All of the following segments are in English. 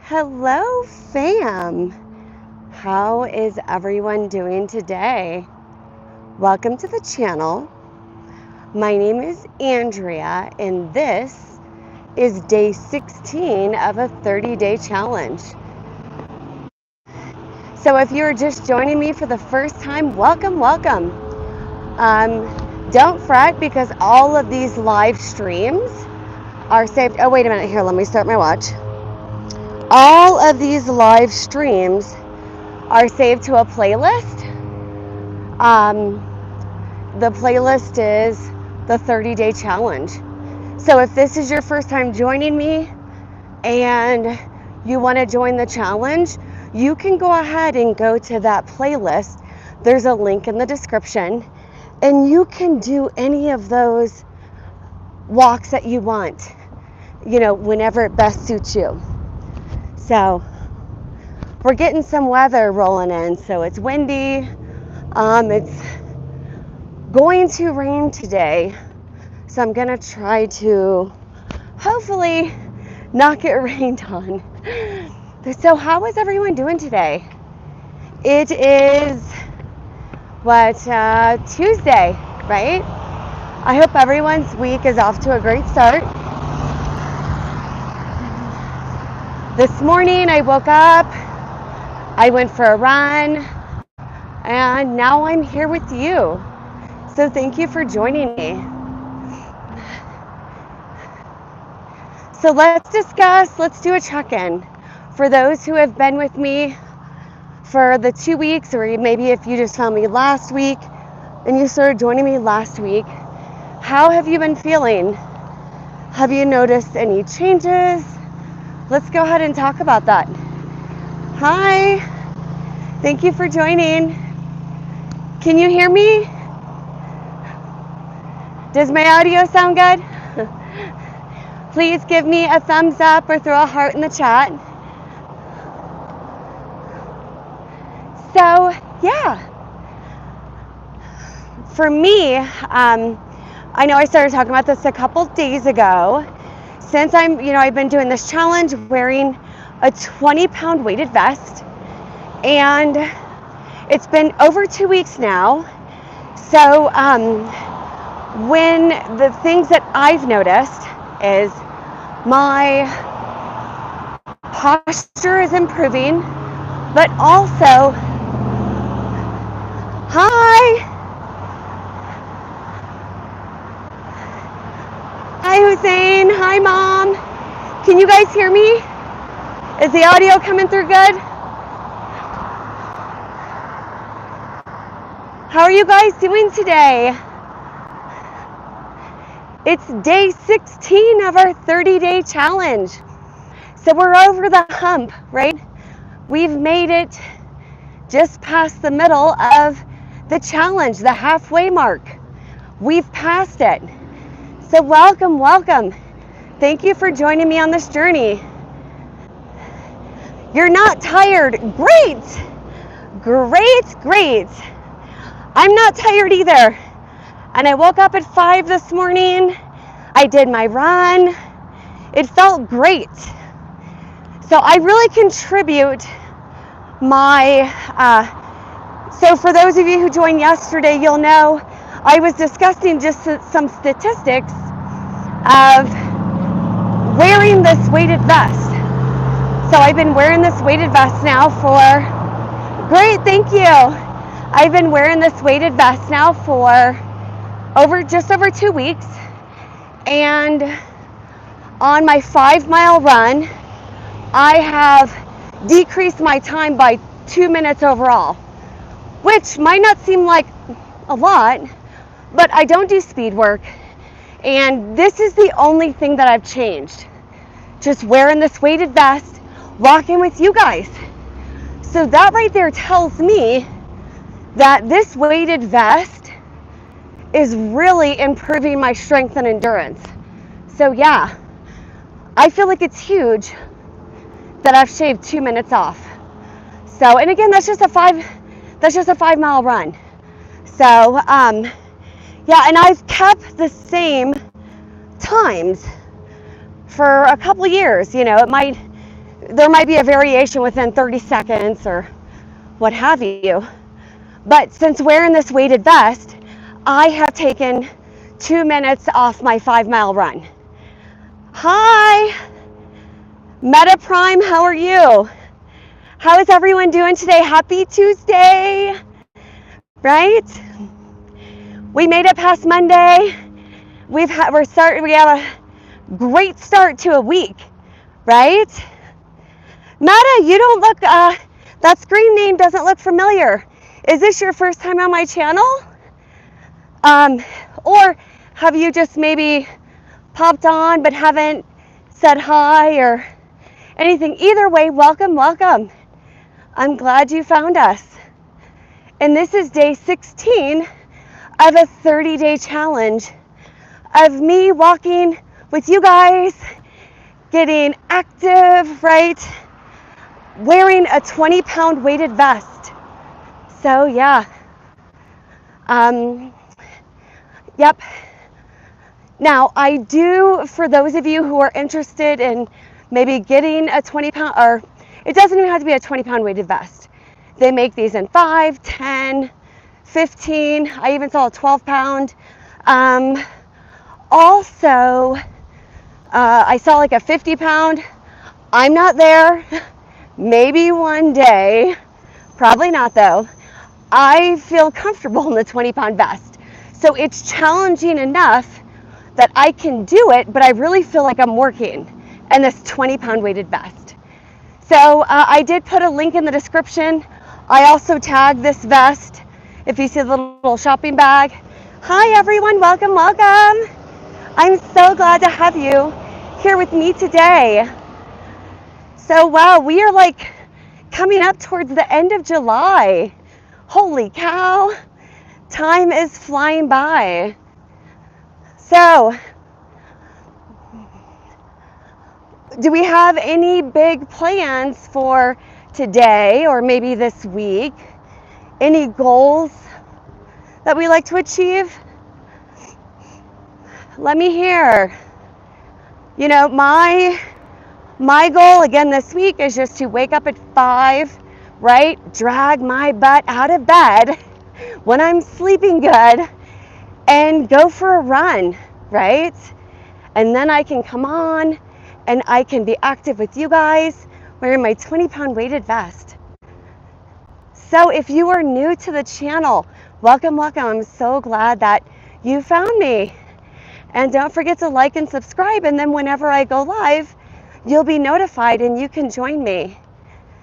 Hello, fam. How is everyone doing today? Welcome to the channel. My name is Andrea, and this is day 16 of a 30-day challenge. So if you're just joining me for the first time, welcome. Don't fret because all of these live streams are saved. Oh, wait a minute. Here, let me start my watch. All of these live streams are saved to a playlist. The playlist is the 30-day challenge. So if this is your first time joining me and you want to join the challenge, you can go ahead and go to that playlist. There's a link in the description, and you can do any of those walks that you want, whenever it best suits you. So we're getting some weather rolling in, so it's windy. It's going to rain today, so I'm gonna try to hopefully not get rained on. So how is everyone doing today? It is Tuesday, right? I hope everyone's week is off to a great start. This morning I woke up, I went for a run, and now I'm here with you. So thank you for joining me. So let's do a check-in. For those who have been with me for the 2 weeks, or maybe if you just found me last week and you started joining me last week, how have you been feeling? Have you noticed any changes? Let's go ahead and talk about that. Hi, thank you for joining. Can you hear me? Does my audio sound good? Please give me a thumbs up or throw a heart in the chat. So, yeah. For me, I know I started talking about this a couple days ago. Since I've been doing this challenge wearing a 20-pound weighted vest, and it's been over 2 weeks now. So, when the things that I've noticed is my posture is improving, but also, hi Hussein, hi Mom. Can you guys hear me? Is the audio coming through good? How are you guys doing today? It's day 16 of our 30-day challenge. So we're over the hump, right? We've made it just past the middle of the challenge, the halfway mark. We've passed it. So welcome. Thank you for joining me on this journey. You're not tired. Great. I'm not tired either. And I woke up at 5 this morning. I did my run. It felt great. So I really contribute so for those of you who joined yesterday, you'll know I was discussing just some statistics of wearing this weighted vest. So I've been wearing this weighted vest now great, thank you. I've been wearing this weighted vest now for just over 2 weeks. And on my 5-mile run, I have decreased my time by 2 minutes overall, which might not seem like a lot, but I don't do speed work. And this is the only thing that I've changed. Just wearing this weighted vest, walking with you guys. So that right there tells me that this weighted vest is really improving my strength and endurance. So yeah, I feel like it's huge that I've shaved 2 minutes off. So, and again, that's just a 5-mile run. So, yeah, and I've kept the same times for a couple years. It might there might be a variation within 30 seconds or what have you. But since wearing this weighted vest, I have taken 2 minutes off my 5-mile run. Hi, Meta Prime, how are you? How is everyone doing today? Happy Tuesday, right? We made it past Monday. We have a great start to a week, right? Meta, you don't look, that screen name doesn't look familiar. Is this your first time on my channel? Or have you just maybe popped on but haven't said hi or anything? Either way, welcome, welcome. I'm glad you found us. And this is day 16 of a 30-day challenge of me walking with you guys, getting active, right? Wearing a 20-pound weighted vest. So yeah. Yep. Now I do, for those of you who are interested in maybe getting a 20-pound, or it doesn't even have to be a 20-pound weighted vest. They make these in 5, 10, 15. I even saw a 12-pound. Also, I saw like a 50-pound. I'm not there. Maybe one day. Probably not though. I feel comfortable in the 20-pound vest. So it's challenging enough that I can do it, but I really feel like I'm working in this 20-pound weighted vest. So I did put a link in the description. I also tagged this vest. If you see the little shopping bag. Hi everyone, welcome, welcome. I'm so glad to have you here with me today. So wow, we are like coming up towards the end of July. Holy cow, time is flying by. So, do we have any big plans for today or maybe this week? Any goals that we like to achieve? Let me hear. You know, my goal again this week is just to wake up at 5, right? Drag my butt out of bed when I'm sleeping good and go for a run, right? And then I can come on and I can be active with you guys wearing my 20-pound weighted vest. So if you are new to the channel, welcome, welcome. I'm so glad that you found me. And don't forget to like and subscribe, and then whenever I go live, you'll be notified and you can join me.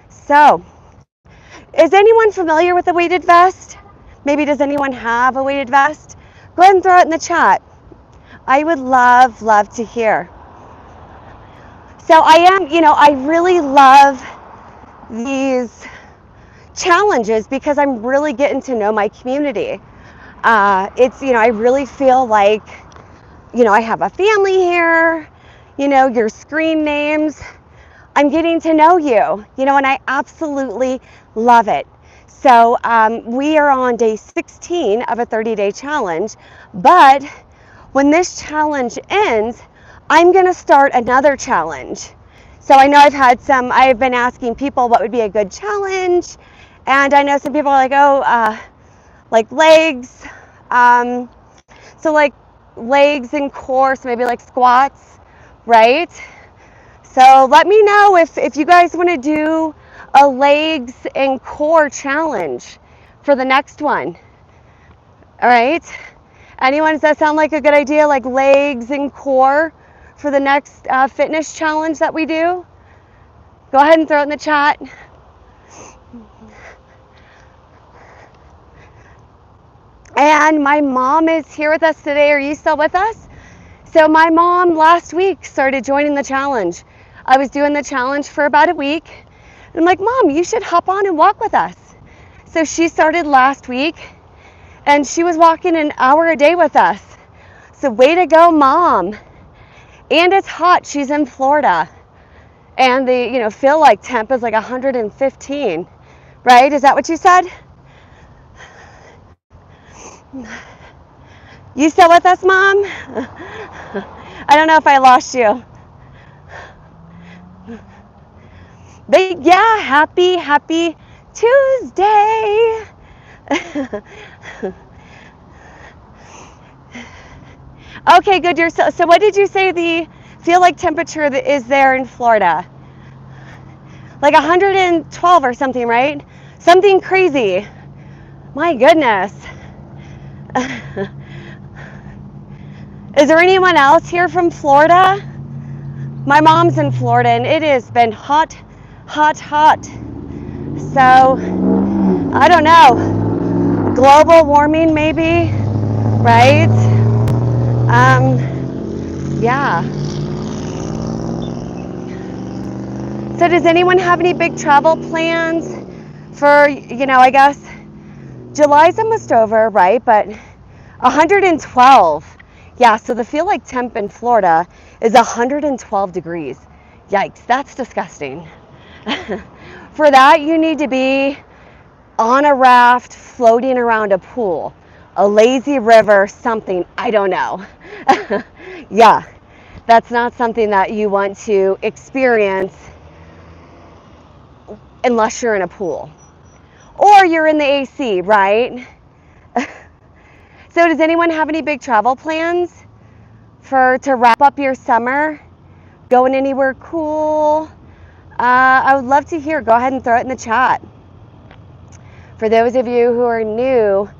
So, is anyone familiar with a weighted vest? Maybe does anyone have a weighted vest? Go ahead and throw it in the chat. I would love to hear. So I really love these challenges because I'm really getting to know my community. I really feel like, I have a family here, your screen names. I'm getting to know you, and I absolutely love it. So we are on day 16 of a 30-day challenge, but when this challenge ends, I'm going to start another challenge. So I know I've been asking people what would be a good challenge, and I know some people are like, like legs, so like legs and core, so maybe like squats, right? So let me know if you guys want to do a legs and core challenge for the next one. All right. Anyone, does that sound like a good idea? Like legs and core for the next fitness challenge that we do? Go ahead and throw it in the chat. And my mom is here with us today. Are you still with us? So my mom last week started joining the challenge. I was doing the challenge for about a week. And I'm like, Mom, you should hop on and walk with us. So she started last week and she was walking an hour a day with us. So way to go, Mom. And it's hot. She's in Florida. And the, feel like temp is like 115, right? Is that what you said? You still with us, Mom? I don't know if I lost you. But yeah, happy Tuesday. Okay, good. So what did you say the feel like temperature that is there in Florida? Like 112 or something, right? Something crazy. My goodness. Is there anyone else here from Florida? My mom's in Florida and it has been hot. So, I don't know. Global warming maybe, right? Yeah. So does anyone have any big travel plans for, I guess July's almost over, right? But 112. Yeah, so the feel like temp in Florida is 112 degrees. Yikes, that's disgusting. For that, you need to be on a raft floating around a pool, a lazy river, something, I don't know. Yeah, that's not something that you want to experience unless you're in a pool or you're in the AC, right? So does anyone have any big travel plans to wrap up your summer? Going anywhere cool? I would love to hear. Go ahead and throw it in the chat. For those of you who are new,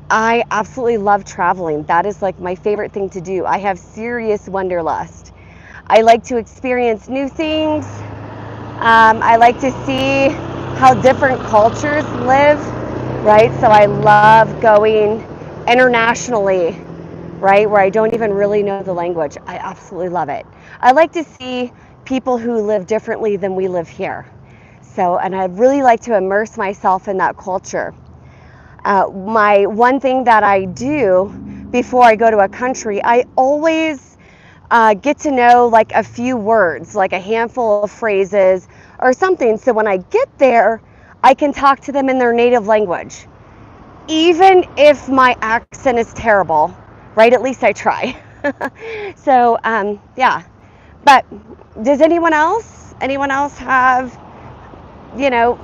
I absolutely love traveling. That is like my favorite thing to do. I have serious wanderlust. I like to experience new things. I like to see how different cultures live, right? So I love going internationally, right? Where I don't even really know the language. I absolutely love it. I like to see people who live differently than we live here. So, and I really like to immerse myself in that culture. My one thing that I do before I go to a country, I always get to know like a few words, like a handful of phrases or something. So when I get there, I can talk to them in their native language. Even if my accent is terrible, right? At least I try. So, yeah. But does anyone else have,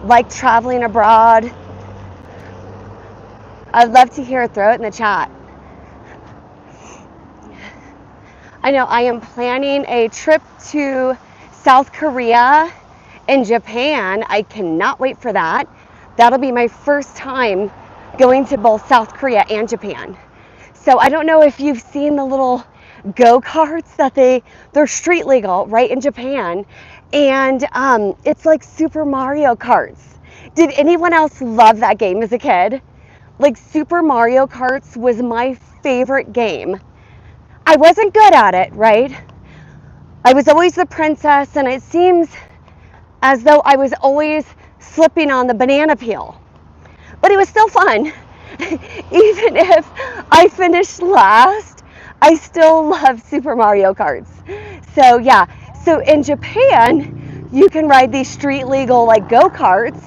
like traveling abroad? I'd love to hear it. Throw it in the chat. I know I am planning a trip to South Korea and Japan. I cannot wait for that. That'll be my first time going to both South Korea and Japan. So I don't know if you've seen the little go-karts that they're street legal right in Japan. And it's like Super Mario Karts. Did anyone else love that game as a kid? Like Super Mario Karts was my favorite game. I wasn't good at it, right? I was always the princess, and it seems as though I was always slipping on the banana peel. But it was still fun. Even if I finished last, I still love Super Mario Karts. So yeah, so in Japan, you can ride these street legal like go-karts,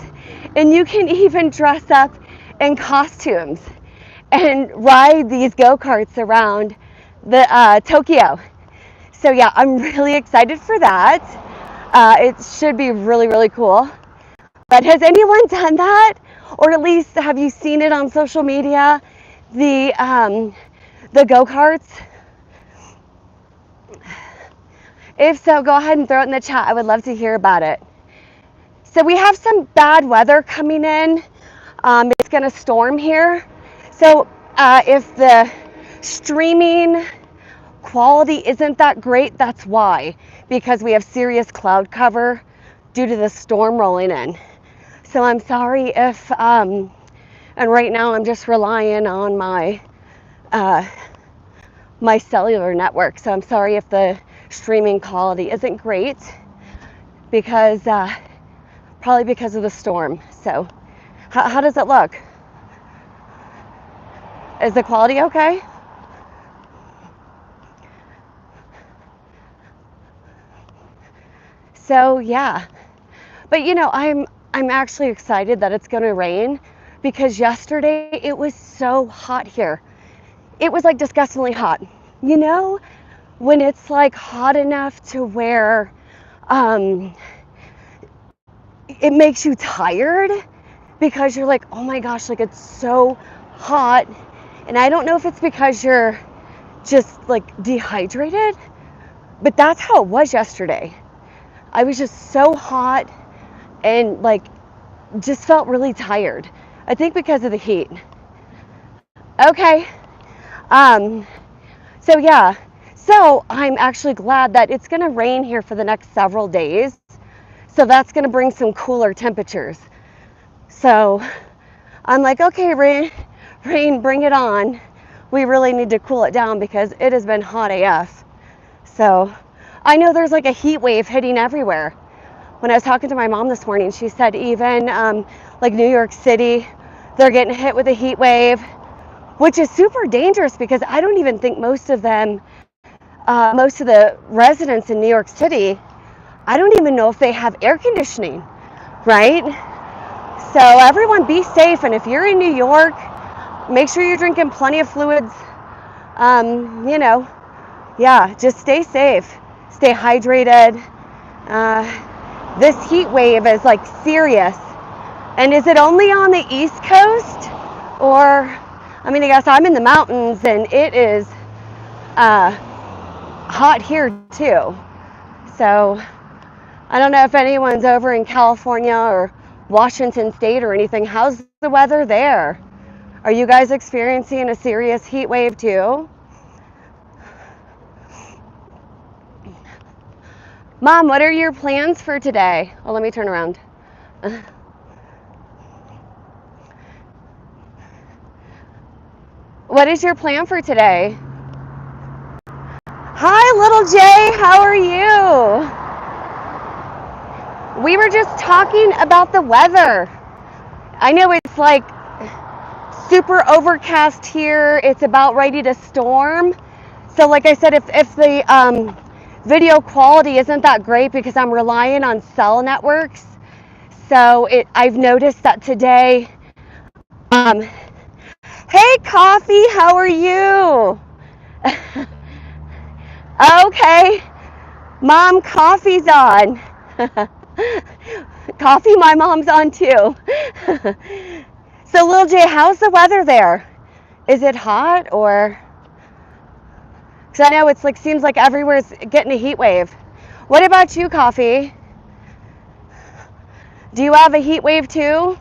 and you can even dress up in costumes and ride these go-karts around the Tokyo. So yeah, I'm really excited for that. It should be really, really cool. But has anyone done that? Or at least have you seen it on social media? The go-karts? If so, go ahead and throw it in the chat. I would love to hear about it. So we have some bad weather coming in. It's gonna storm here. So if the streaming quality isn't that great, that's why. Because we have serious cloud cover due to the storm rolling in. So I'm sorry if, and right now I'm just relying on my my cellular network. So I'm sorry if the streaming quality isn't great because, probably because of the storm. So how does it look? Is the quality okay? So yeah, but I'm actually excited that it's going to rain because yesterday it was so hot here. It was like disgustingly hot. When it's like hot enough to where it makes you tired because you're like, oh my gosh, like it's so hot. And I don't know if it's because you're just like dehydrated, but that's how it was yesterday. I was just so hot and like just felt really tired. I think because of the heat. Okay. So yeah. So I'm actually glad that it's going to rain here for the next several days. So that's going to bring some cooler temperatures. So I'm like, okay, rain, bring it on. We really need to cool it down because it has been hot AF. So I know there's like a heat wave hitting everywhere. When I was talking to my mom this morning, she said even like New York City, they're getting hit with a heat wave, which is super dangerous because I don't even think most of the residents in New York City, I don't even know if they have air conditioning, right? So everyone be safe, and if you're in New York, make sure you're drinking plenty of fluids. You know, yeah, just stay safe, stay hydrated. This heat wave is like serious. And is it only on the East Coast? Or, I mean, I guess I'm in the mountains and it is hot here too. So I don't know if anyone's over in California or Washington State or anything. How's the weather there? Are you guys experiencing a serious heat wave too? Mom, what are your plans for today? Oh, let me turn around. What is your plan for today? Hi, little Jay, how are you? We were just talking about the weather. I know it's like super overcast here. It's about ready to storm. So like I said, if the video quality isn't that great because I'm relying on cell networks. So I've noticed that today, hey Coffee, how are you? Okay, Mom, Coffee's on. Coffee, my mom's on too. So Lil J, how's the weather there? Is it hot or? Because I know it's like, seems like everywhere's getting a heat wave. What about you, Coffee? Do you have a heat wave too?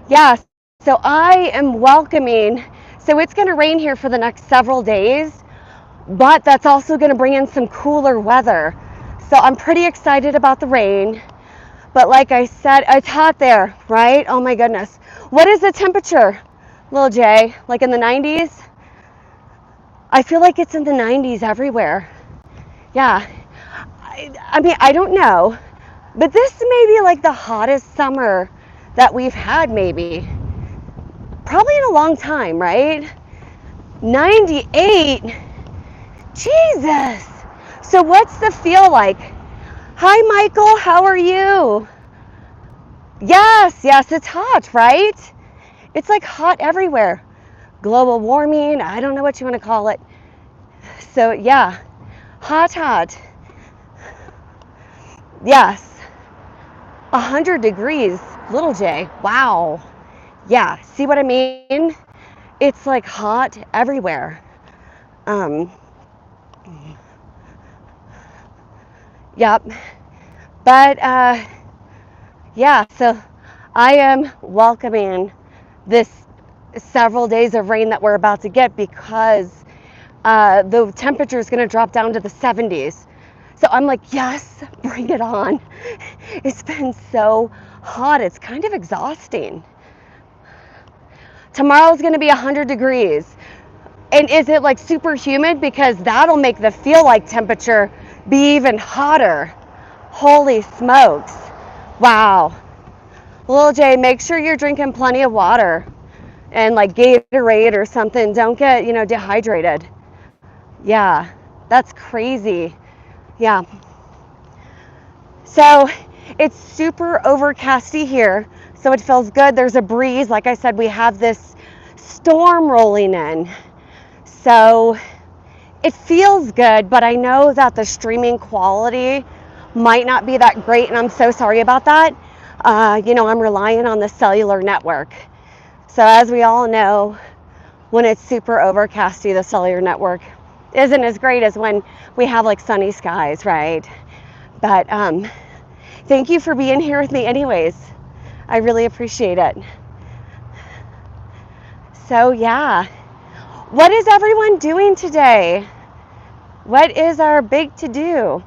Yeah, so I am welcoming, so it's going to rain here for the next several days, but that's also going to bring in some cooler weather. So I'm pretty excited about the rain. But like I said, it's hot there, right? Oh my goodness. What is the temperature, Lil J? Like in the 90s? I feel like it's in the 90s everywhere. Yeah. I mean, I don't know. But this may be like the hottest summer that we've had maybe. Probably in a long time, right? 98. Jesus. So what's the feel like? Hi, Michael. How are you? Yes, it's hot, right? It's like hot everywhere. Global warming, I don't know what you want to call it. So yeah, hot. Yes, 100 degrees, Little J. Wow. Yeah, see what I mean? It's like hot everywhere. Yep. But yeah, so I am welcoming this several days of rain that we're about to get because the temperature is going to drop down to the 70s. So I'm like, yes, bring it on. It's been so hot. It's kind of exhausting. Tomorrow's going to be 100 degrees. And is it like super humid? Because that'll make the feel like temperature be even hotter. Holy smokes. Wow. Lil J, make sure you're drinking plenty of water and like Gatorade or something. Don't get, dehydrated. Yeah, that's crazy. Yeah. So it's super overcasty here, so it feels good. There's a breeze. Like I said, we have this storm rolling in. So it feels good, but I know that the streaming quality might not be that great, and I'm so sorry about that. I'm relying on the cellular network. So as we all know, when it's super overcasty, the cellular network isn't as great as when we have like sunny skies, right? But thank you for being here with me anyways. I really appreciate it. So yeah, what is everyone doing today? What is our big to-do?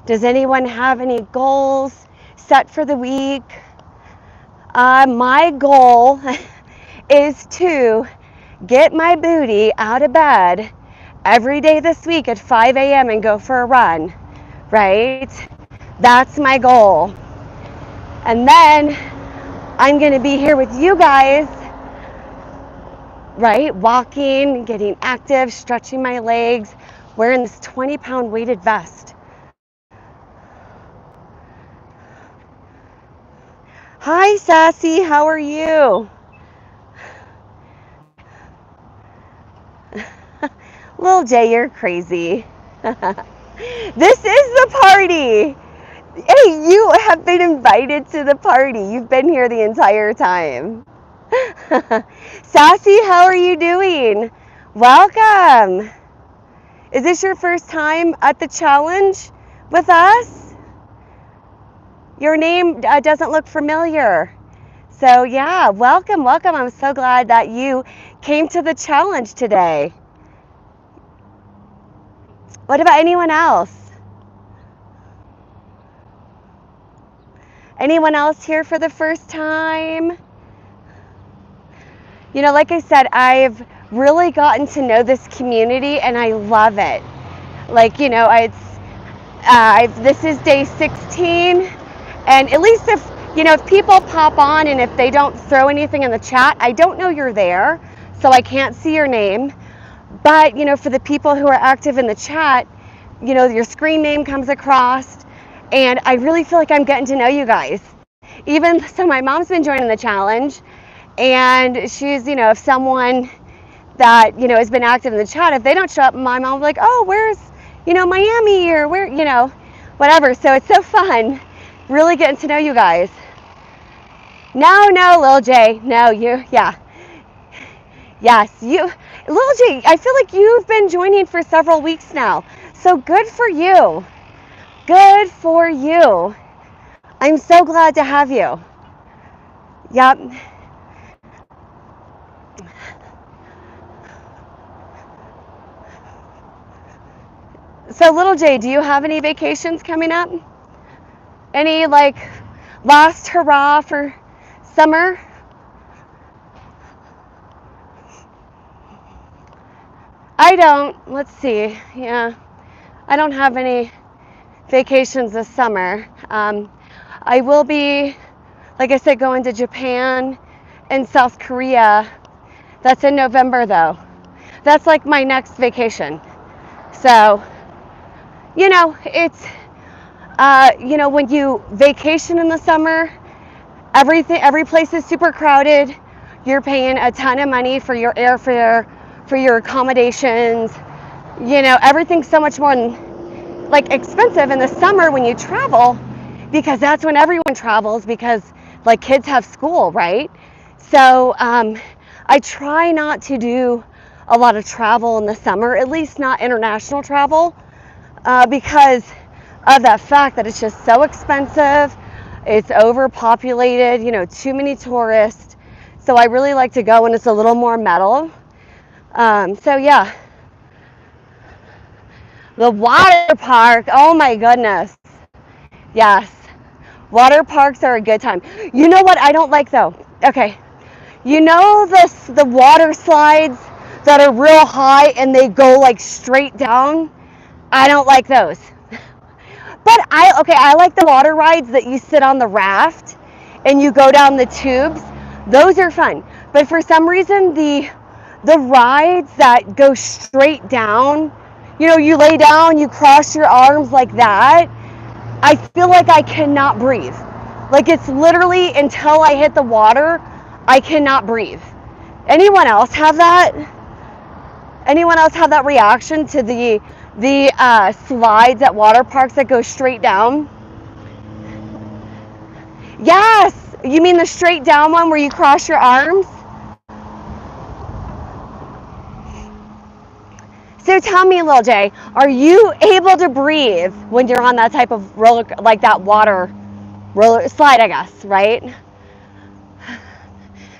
Does anyone have any goals set for the week? My goal is to get my booty out of bed every day this week at 5 a.m. and go for a run, right? That's my goal. And then I'm going to be here with you guys, right? Walking, getting active, stretching my legs, wearing this 20-pound weighted vest. Hi, Sassy, how are you? Lil J, you're crazy. This is the party. Hey, you have been invited to the party. You've been here the entire time. Sassy, how are you doing? Welcome. Is this your first time at the challenge with us? Your name doesn't look familiar. So yeah, welcome. I'm so glad that you came to the challenge today. What about anyone else? Anyone else here for the first time? Like I said, I've really gotten to know this community and I love it. This is day 16, and at least if people pop on and if they don't throw anything in the chat, I don't know you're there, so I can't see your name. But, for the people who are active in the chat, your screen name comes across, and I really feel like I'm getting to know you guys. Even so, my mom's been joining the challenge, and she's, if someone that, has been active in the chat, if they don't show up, my mom will be like, oh, where's, Miami, or where, whatever. So it's so fun, really getting to know you guys. No, Lil J, no, yeah. Yes, Lil J, I feel like you've been joining for several weeks now. So good for you. Good for you. I'm so glad to have you. Yep. So Little J, do you have any vacations coming up? Any last hurrah for summer? I don't. Let's see. Yeah, I don't have any vacations this summer. I will be, like I said, going to Japan and South Korea. That's in November though. That's like my next vacation. So, it's, when you vacation in the summer, every place is super crowded. You're paying a ton of money for your airfare, for your accommodations. Everything's so much more expensive in the summer when you travel, because that's when everyone travels, because kids have school, right? So I try not to do a lot of travel in the summer, at least not international travel, because of that fact that it's just so expensive. It's overpopulated, too many tourists. So I really like to go when it's a little more mellow. So yeah. The water park, oh my goodness. Yes, water parks are a good time. You know what I don't like though? Okay, the water slides that are real high and they go straight down? I don't like those. But I like the water rides that you sit on the raft and you go down the tubes. Those are fun. But for some reason, the rides that go straight down, you lay down, you cross your arms like that, I feel like I cannot breathe. It's literally until I hit the water, I cannot breathe. Anyone else have that? Anyone else have that reaction to the slides at water parks that go straight down? Yes, you mean the straight down one where you cross your arms? So tell me, Lil J, are you able to breathe when you're on that type of roller, like that water roller slide, I guess, right?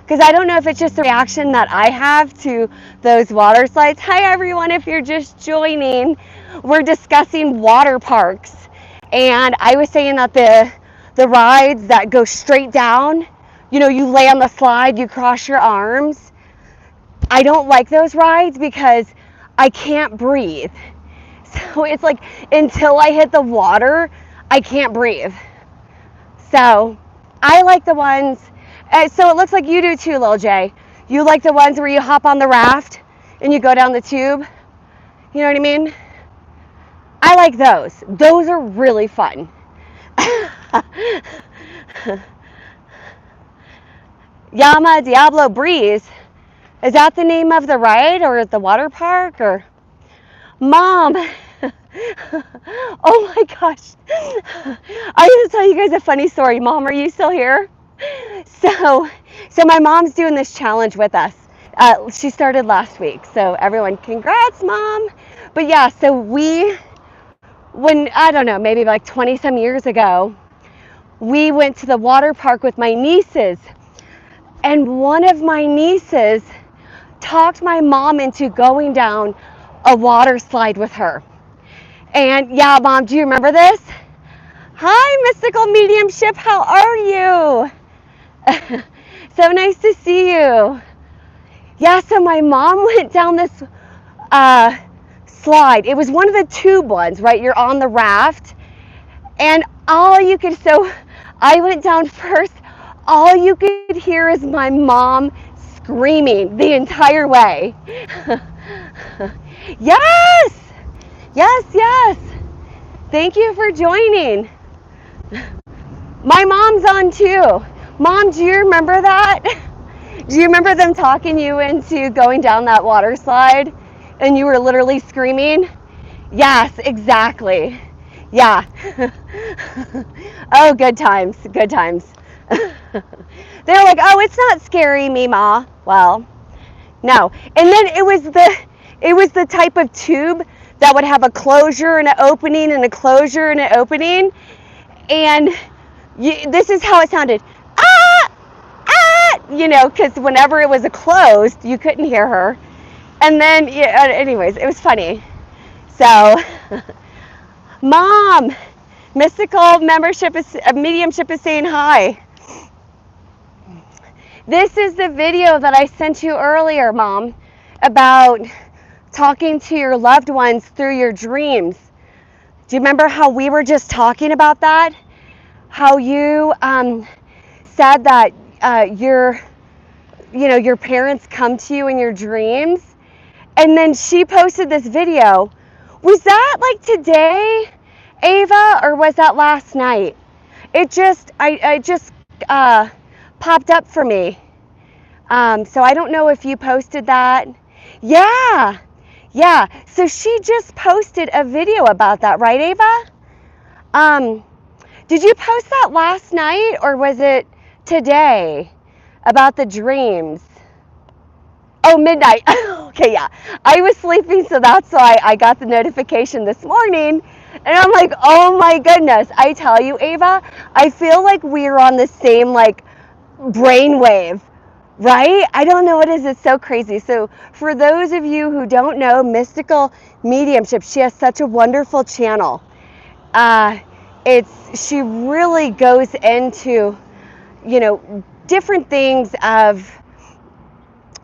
Because I don't know if it's just the reaction that I have to those water slides. Hi, everyone, if you're just joining. We're discussing water parks. And I was saying that the rides that go straight down, you know, you lay on the slide, you cross your arms. I don't like those rides because I can't breathe. So it's like until I hit the water, I can't breathe. So I like the ones, so it looks like you do too, Lil J. You like the ones where you hop on the raft and you go down the tube. You know what I mean? I like those. Those are really fun. Llama Diablo Breeze. Is that the name of the ride or the water park? Or Mom. Oh my gosh. I'm going to tell you guys a funny story. Mom, are you still here? So my mom's doing this challenge with us. She started last week. So everyone, congrats, Mom. But yeah, so when, I don't know, maybe like 20 some years ago, we went to the water park with my nieces. And one of my nieces talked my mom into going down a water slide with her. And yeah, Mom, do you remember this? Hi, Mystical Mediumship, how are you? So nice to see you. Yeah, so my mom went down this slide. It was one of the tube ones, right? You're on the raft. And so I went down first. All you could hear is my mom screaming the entire way. Yes! Yes, yes. Thank you for joining. My mom's on too. Mom, do you remember that? Do you remember them talking you into going down that water slide and you were literally screaming? Yes, exactly. Yeah. Oh, good times, good times. They're like, oh, it's not scary, Mima. Well, no. And then it was the type of tube that would have a closure and an opening and a closure and an opening. And this is how it sounded. Ah! Ah! You know, because whenever it was closed, you couldn't hear her. And then, yeah, anyways, it was funny. So, Mom, Mystical Mediumship is saying hi. This is the video that I sent you earlier, Mom, about talking to your loved ones through your dreams. Do you remember how we were just talking about that? How you said that your parents come to you in your dreams, and then she posted this video. Was that like today, Ava, or was that last night? It just popped up for me. So I don't know if you posted that. Yeah. So she just posted a video about that, right, Ava? Did you post that last night or was it today about the dreams? Oh, midnight. Okay, yeah. I was sleeping, so that's why I got the notification this morning. And I'm like, oh my goodness. I tell you, Ava, I feel like we're on the same like brainwave, right? I don't know what it is. It's so crazy. So for those of you who don't know Mystical Mediumship, she has such a wonderful channel. She really goes into, different things of,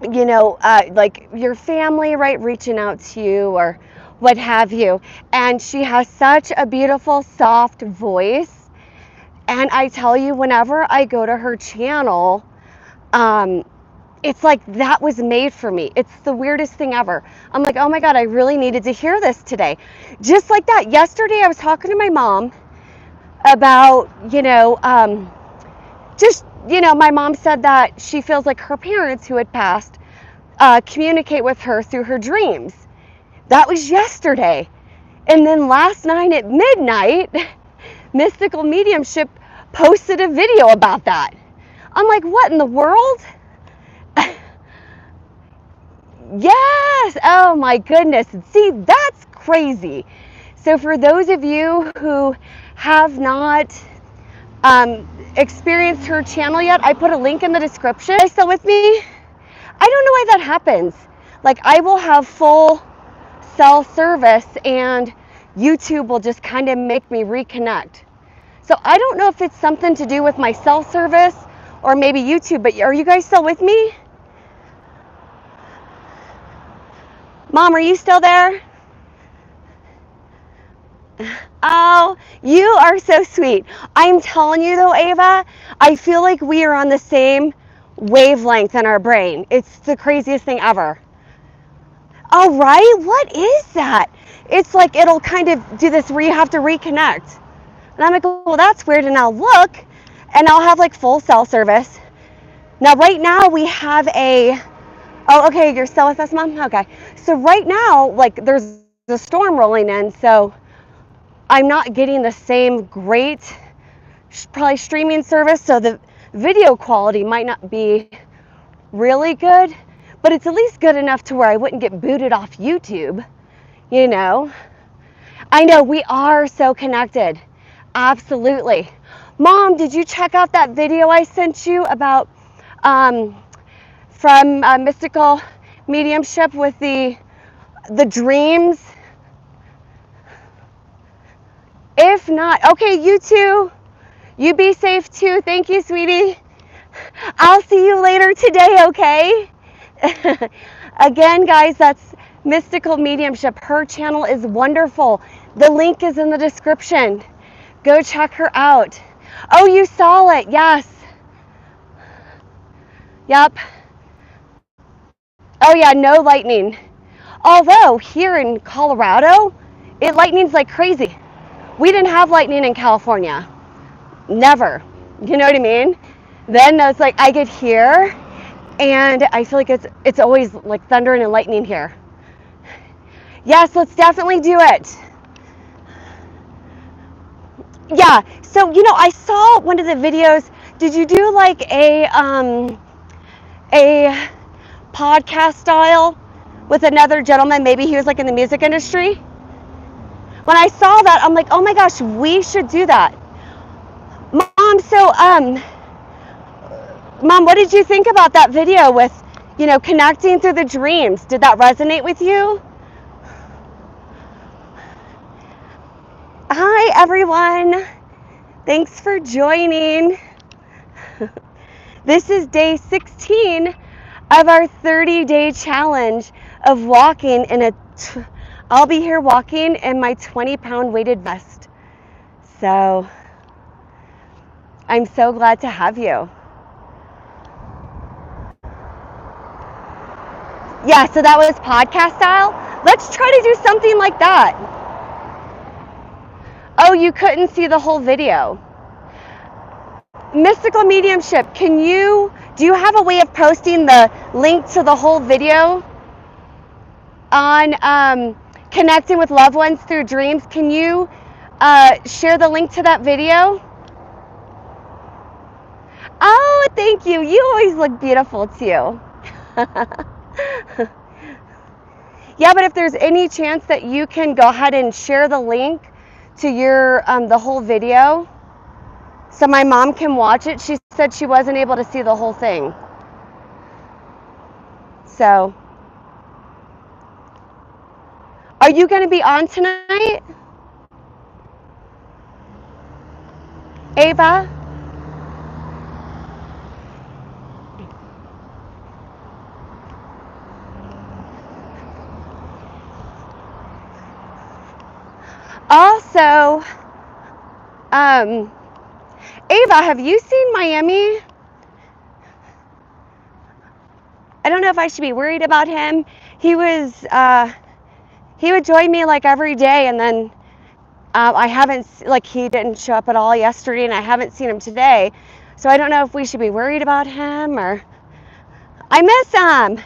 like your family, right, reaching out to you or what have you. And she has such a beautiful, soft voice. And I tell you, whenever I go to her channel, it's like that was made for me. It's the weirdest thing ever. I'm like, oh my God, I really needed to hear this today. Just like that. Yesterday, I was talking to my mom about, my mom said that she feels like her parents who had passed communicate with her through her dreams. That was yesterday. And then last night at midnight, Mystical Mediumship posted a video about that. I'm like, what in the world? Yes, oh my goodness. See, that's crazy. So for those of you who have not experienced her channel yet, I put a link in the description. Are you still with me? I don't know why that happens. Like, I will have full cell service and YouTube will just kind of make me reconnect. So I don't know if it's something to do with my cell service or maybe YouTube, but are you guys still with me? Mom, are you still there? Oh, you are so sweet. I'm telling you though, Ava, I feel like we are on the same wavelength in our brain. It's the craziest thing ever. Oh, right? What is that? It's like it'll kind of do this where you have to reconnect. And I'm like, well, that's weird. And I'll look and I'll have like full cell service. Now, right now we have oh, okay, you're still with us, Mom? Okay. So right now, like there's a storm rolling in, so I'm not getting the same great, probably streaming service. So the video quality might not be really good, but it's at least good enough to where I wouldn't get booted off YouTube, you know? I know, we are so connected. Absolutely. Mom, did you check out that video I sent you about from Mystical Mediumship with the dreams? If not, okay, you too. You be safe too. Thank you, sweetie. I'll see you later today, okay? Again, guys, that's Mystical Mediumship. Her channel is wonderful. The link is in the description. Go check her out. Oh, you saw it. Yes. Yep. Oh, yeah, no lightning. Although, here in Colorado, it lightnings like crazy. We didn't have lightning in California. Never. You know what I mean? Then it's like I get here, and I feel like it's always like thundering and lightning here. Yes, let's definitely do it. Yeah, so, you know, I saw one of the videos. Did you do like a podcast style with another gentleman? Maybe he was like in the music industry. When I saw that, I'm like, oh my gosh, we should do that. Mom, so, Mom, what did you think about that video with, you know, connecting through the dreams? Did that resonate with you? Hi, everyone. Thanks for joining. This is day 16 of our 30-day challenge of walking in I'll be here walking in my 20-pound weighted vest. So I'm so glad to have you. Yeah, so that was podcast style. Let's try to do something like that. Oh, you couldn't see the whole video. Mystical Mediumship, do you have a way of posting the link to the whole video on connecting with loved ones through dreams? Can you share the link to that video? Oh, thank you. You always look beautiful too. Yeah, but if there's any chance that you can go ahead and share the link to your the whole video so my mom can watch it. She said she wasn't able to see the whole thing. So, are you going to be on tonight, Ava? Also, Ava, have you seen Miami? I don't know if I should be worried about him. He would join me like every day, and then I haven't, like, he didn't show up at all yesterday, and I haven't seen him today. So I don't know if we should be worried about him or I miss him.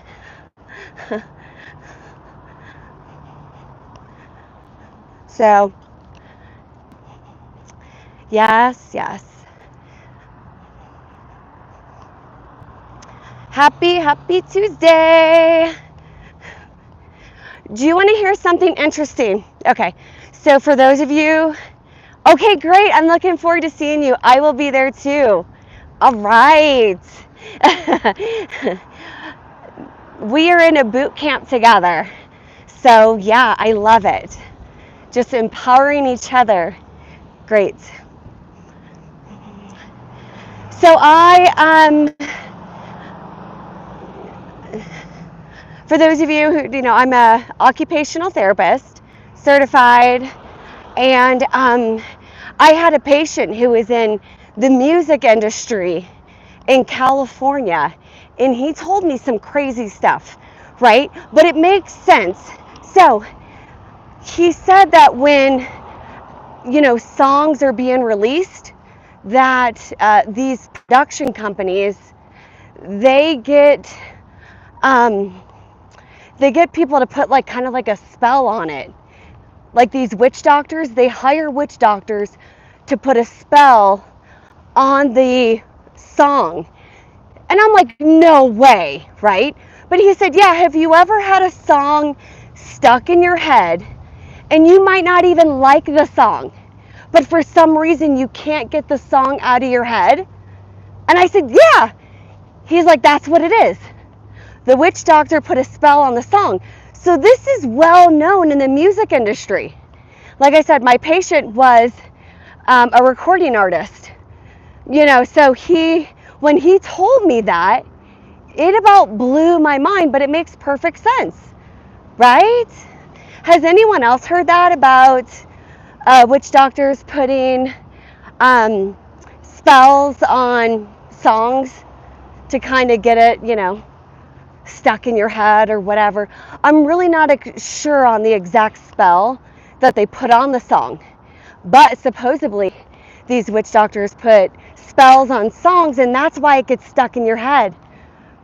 So, yes, yes. Happy Tuesday. Do you want to hear something interesting? Okay, so for those of you, okay, great. I'm looking forward to seeing you. I will be there too. All right. We are in a boot camp together. So yeah, I love it. Just empowering each other. Great. So for those of you who, I'm a occupational therapist, certified, and I had a patient who was in the music industry in California, and he told me some crazy stuff, right? But it makes sense. So he said that when, songs are being released, that these production companies, they get people to put like kind of like a spell on it. Like these witch doctors, they hire witch doctors to put a spell on the song. And I'm like, no way, right? But he said, yeah, have you ever had a song stuck in your head and you might not even like the song, but for some reason you can't get the song out of your head? And I said, yeah. He's like, that's what it is. The witch doctor put a spell on the song. So this is well known in the music industry. Like I said, my patient was a recording artist. So when he told me that, it about blew my mind, but it makes perfect sense, right? Has anyone else heard that about witch doctors putting spells on songs to kind of get it, stuck in your head or whatever? I'm really not sure on the exact spell that they put on the song, but supposedly these witch doctors put spells on songs, and that's why it gets stuck in your head,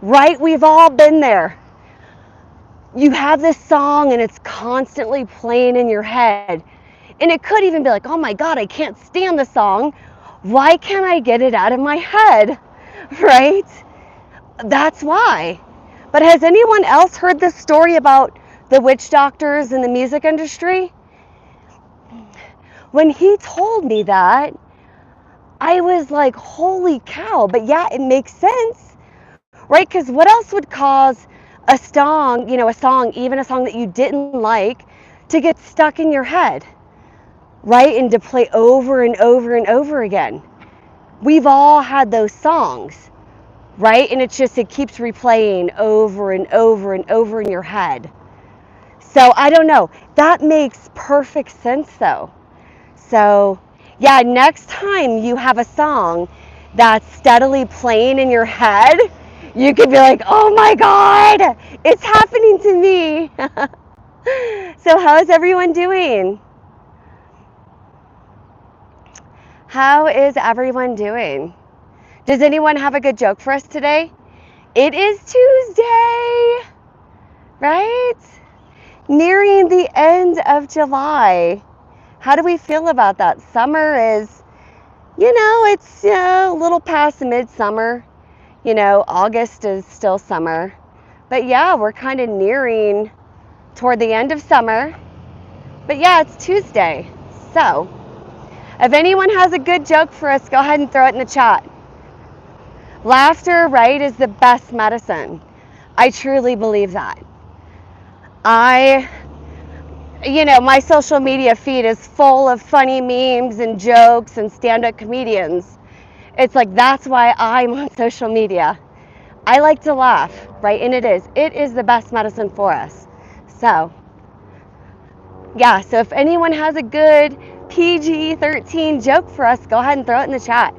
right? We've all been there. You have this song and it's constantly playing in your head, and it could even be like, oh my God, I can't stand the song. Why can't I get it out of my head? Right? That's why. But has anyone else heard the story about the witch doctors in the music industry? When he told me that, I was like, holy cow. But yeah, it makes sense, right? Because what else would cause a song, even a song that you didn't like, to get stuck in your head, right? And to play over and over and over again. We've all had those songs, right? And it keeps replaying over and over and over in your head. So I don't know. That makes perfect sense though. So yeah, next time you have a song that's steadily playing in your head, you could be like, oh my God, it's happening to me. So how is everyone doing? How is everyone doing? Does anyone have a good joke for us today? It is Tuesday, right? Nearing the end of July. How do we feel about that? Summer is, it's a little past midsummer. August is still summer. But yeah, we're kind of nearing toward the end of summer. But yeah, it's Tuesday. So, if anyone has a good joke for us, go ahead and throw it in the chat. Laughter, right, is the best medicine. I truly believe that. My social media feed is full of funny memes and jokes and stand-up comedians. It's like, that's why I'm on social media. I like to laugh, right? And it is the best medicine for us. So, yeah, so if anyone has a good PG-13 joke for us, go ahead and throw it in the chat.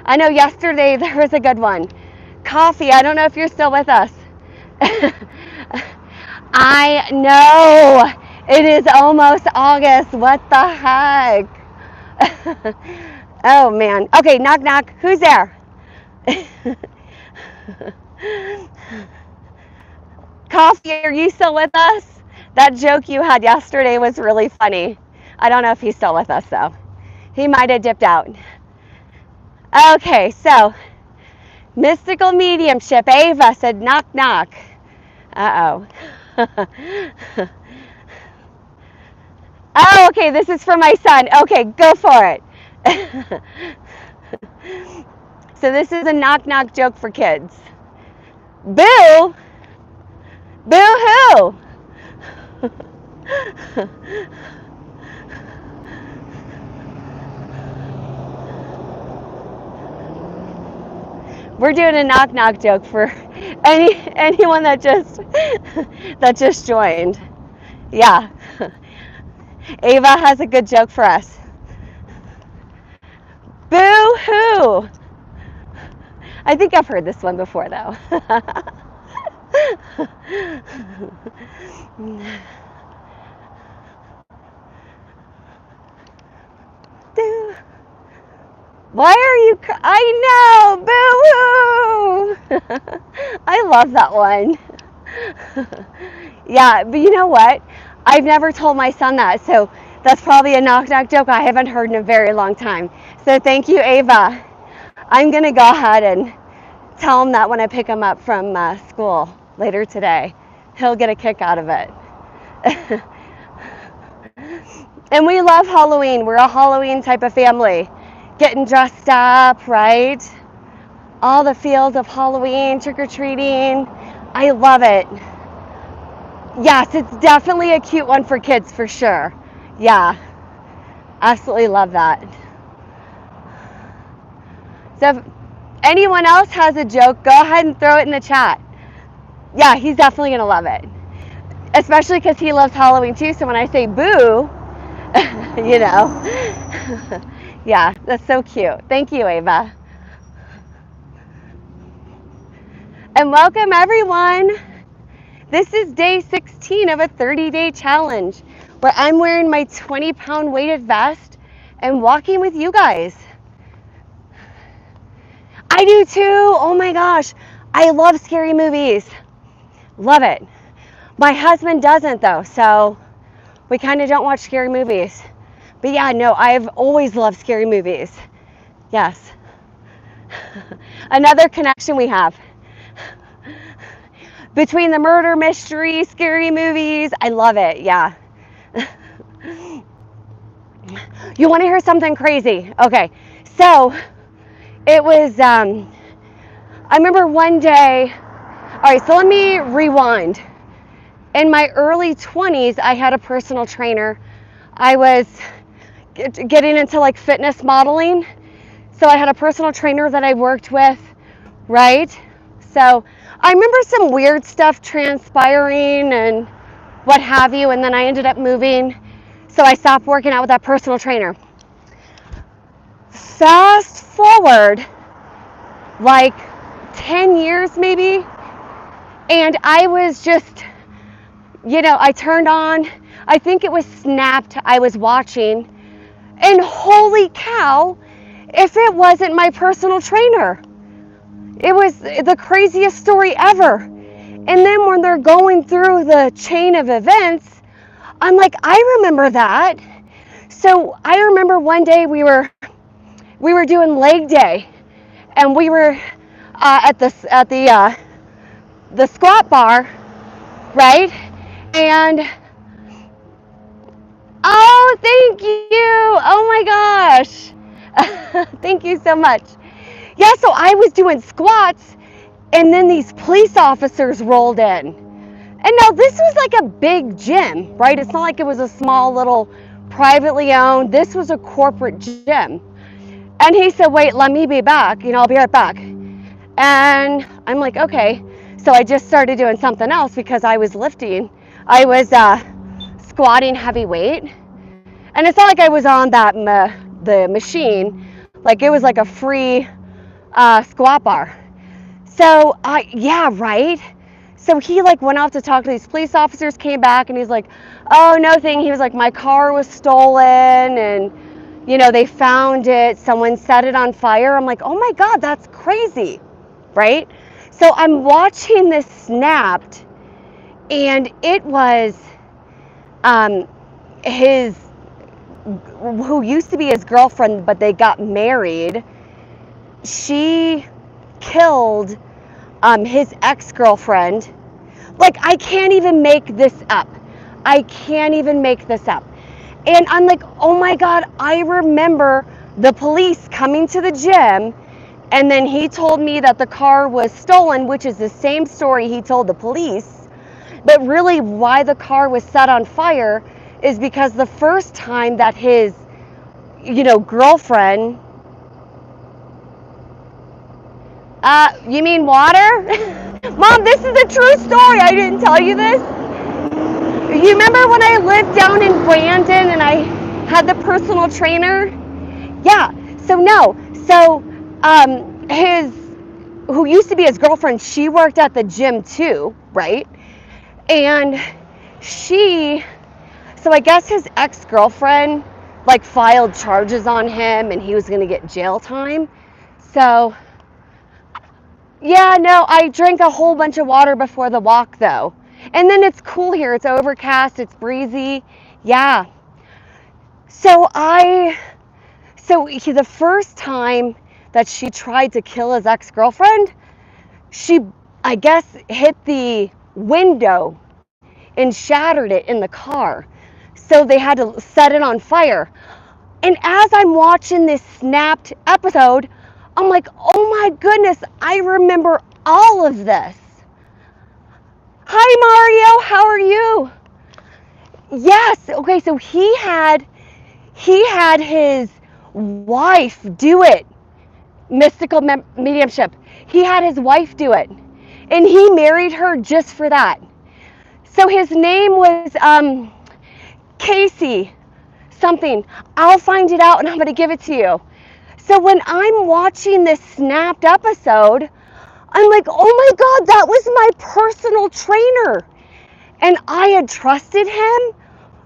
I know yesterday there was a good one. Coffee, I don't know if you're still with us. I know. It is almost August. What the heck? Oh, man. Okay, knock, knock. Who's there? Coffee, are you still with us? That joke you had yesterday was really funny. I don't know if he's still with us though. He might have dipped out. Okay, so mystical mediumship. Ava said knock knock. Uh-oh. Oh, okay, this is for my son. Okay, go for it. So this is a knock knock joke for kids. Boo! Boo-hoo! We're doing a knock knock joke for anyone that just joined. Yeah. Ava has a good joke for us. Boo-hoo! I think I've heard this one before though. Why are you? I know, boo-hoo! I love that one. Yeah, but you know what? I've never told my son that, so that's probably a knock knock joke I haven't heard in a very long time. So thank you, Ava. I'm gonna go ahead and tell him that when I pick him up from school later today. He'll get a kick out of it. And we love Halloween. We're a Halloween type of family. Getting dressed up, right? All the feels of Halloween, trick-or-treating. I love it. Yes, it's definitely a cute one for kids for sure. Yeah, absolutely love that. So if anyone else has a joke, go ahead and throw it in the chat. Yeah, he's definitely going to love it. Especially because he loves Halloween too, so when I say boo, you know. Yeah, that's so cute. Thank you, Ava. And welcome everyone. This is day 16 of a 30-day challenge where I'm wearing my 20-pound weighted vest and walking with you guys. I do too. Oh my gosh. I love scary movies. Love it. My husband doesn't though, so we kind of don't watch scary movies. But yeah, no, I've always loved scary movies. Yes. Another connection we have. Between the murder mystery, scary movies, I love it, yeah. You want to hear something crazy? Okay, so it was, I remember one day, all right, so let me rewind. In my early 20s, I had a personal trainer. I was getting into like fitness modeling. So I had a personal trainer that I worked with, right? So I remember some weird stuff transpiring and what have you, and then I ended up moving. So I stopped working out with that personal trainer. Fast forward like 10 years maybe, and I was just, you know, I turned on, I think it was Snapped I was watching, and holy cow, if it wasn't my personal trainer. It was the craziest story ever. And then when they're going through the chain of events, I'm like, I remember that. So I remember one day we were doing leg day, and we were at the squat bar, right? And oh, thank you. Oh my gosh. Thank you so much. Yeah, so I was doing squats, and then these police officers rolled in. And now this was like a big gym, right? It's not like it was a small little privately owned. This was a corporate gym. And he said, wait, let me be back. You know, I'll be right back. And I'm like, okay. So I just started doing something else because I was lifting. I was squatting heavy weight. And it's not like I was on that the machine. Like it was like a free squat bar. So yeah, right. So he like went off to talk to these police officers, came back, and he's like, oh, no thing. He was like, my car was stolen, and you know, they found it, someone set it on fire. I'm like, oh my God, that's crazy, right? So I'm watching this Snapped, And it was his, who used to be his girlfriend, but they got married. She killed his ex-girlfriend. Like, I can't even make this up. I can't even make this up. And I'm like, oh my God, I remember the police coming to the gym, and then he told me that the car was stolen, which is the same story he told the police. But really, why the car was set on fire is because the first time that his, girlfriend, you mean water? Mom, this is a true story. I didn't tell you this. You remember when I lived down in Brandon and I had the personal trainer? Yeah. So no. So his, who used to be his girlfriend, she worked at the gym too, right? And so I guess his ex-girlfriend like filed charges on him and he was gonna get jail time. So yeah, no, I drank a whole bunch of water before the walk though. And then it's cool here. It's overcast, it's breezy. Yeah. So the first time that she tried to kill his ex-girlfriend, she, I guess, hit the window and shattered it in the car. So they had to set it on fire. And as I'm watching this snapped episode, I'm like, oh my goodness, I remember all of this. Hi Mario, how are you? Yes, okay, so he had his wife do it. Mystical mediumship. He had his wife do it. And he married her just for that. So his name was Casey something. I'll find it out and I'm going to give it to you. So when I'm watching this snapped episode, I'm like, oh my God, that was my personal trainer. And I had trusted him,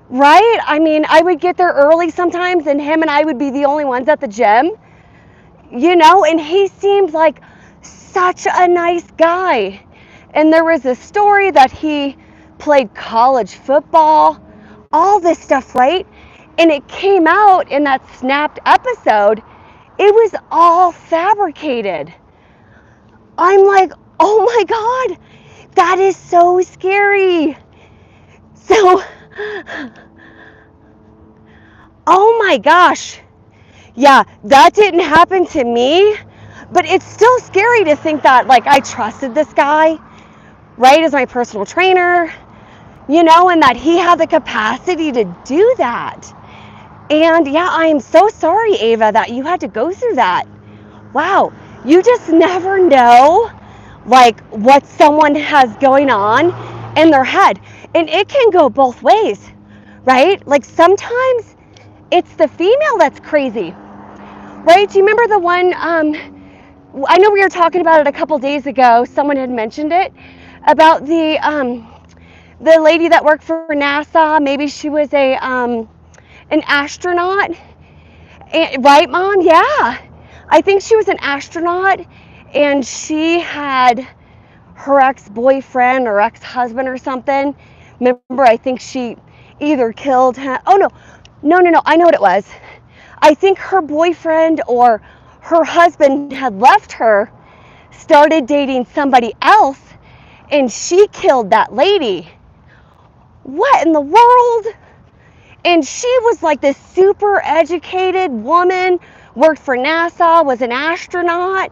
right? I mean, I would get there early sometimes and him and I would be the only ones at the gym, and he seemed like such a nice guy. And there was a story that he played college football, all this stuff, right? And it came out in that snapped episode, it was all fabricated. I'm like, oh my God, that is so scary. So, oh my gosh. Yeah, that didn't happen to me, but it's still scary to think that, like, I trusted this guy, right, as my personal trainer, and that he had the capacity to do that. And yeah, I am so sorry, Ava, that you had to go through that. Wow, you just never know, like, what someone has going on in their head. And it can go both ways, right? Like, sometimes it's the female that's crazy, right? Do you remember the one, I know we were talking about it a couple days ago, someone had mentioned it, about the lady that worked for NASA. Maybe she was an astronaut, right, Mom? Yeah, I think she was an astronaut, and she had her ex-boyfriend or ex-husband or something. Remember, I think she either killed him. Oh no, I know what it was. I think her boyfriend or her husband had left her, started dating somebody else, and she killed that lady. What in the world? And she was like this super educated woman, worked for NASA, was an astronaut.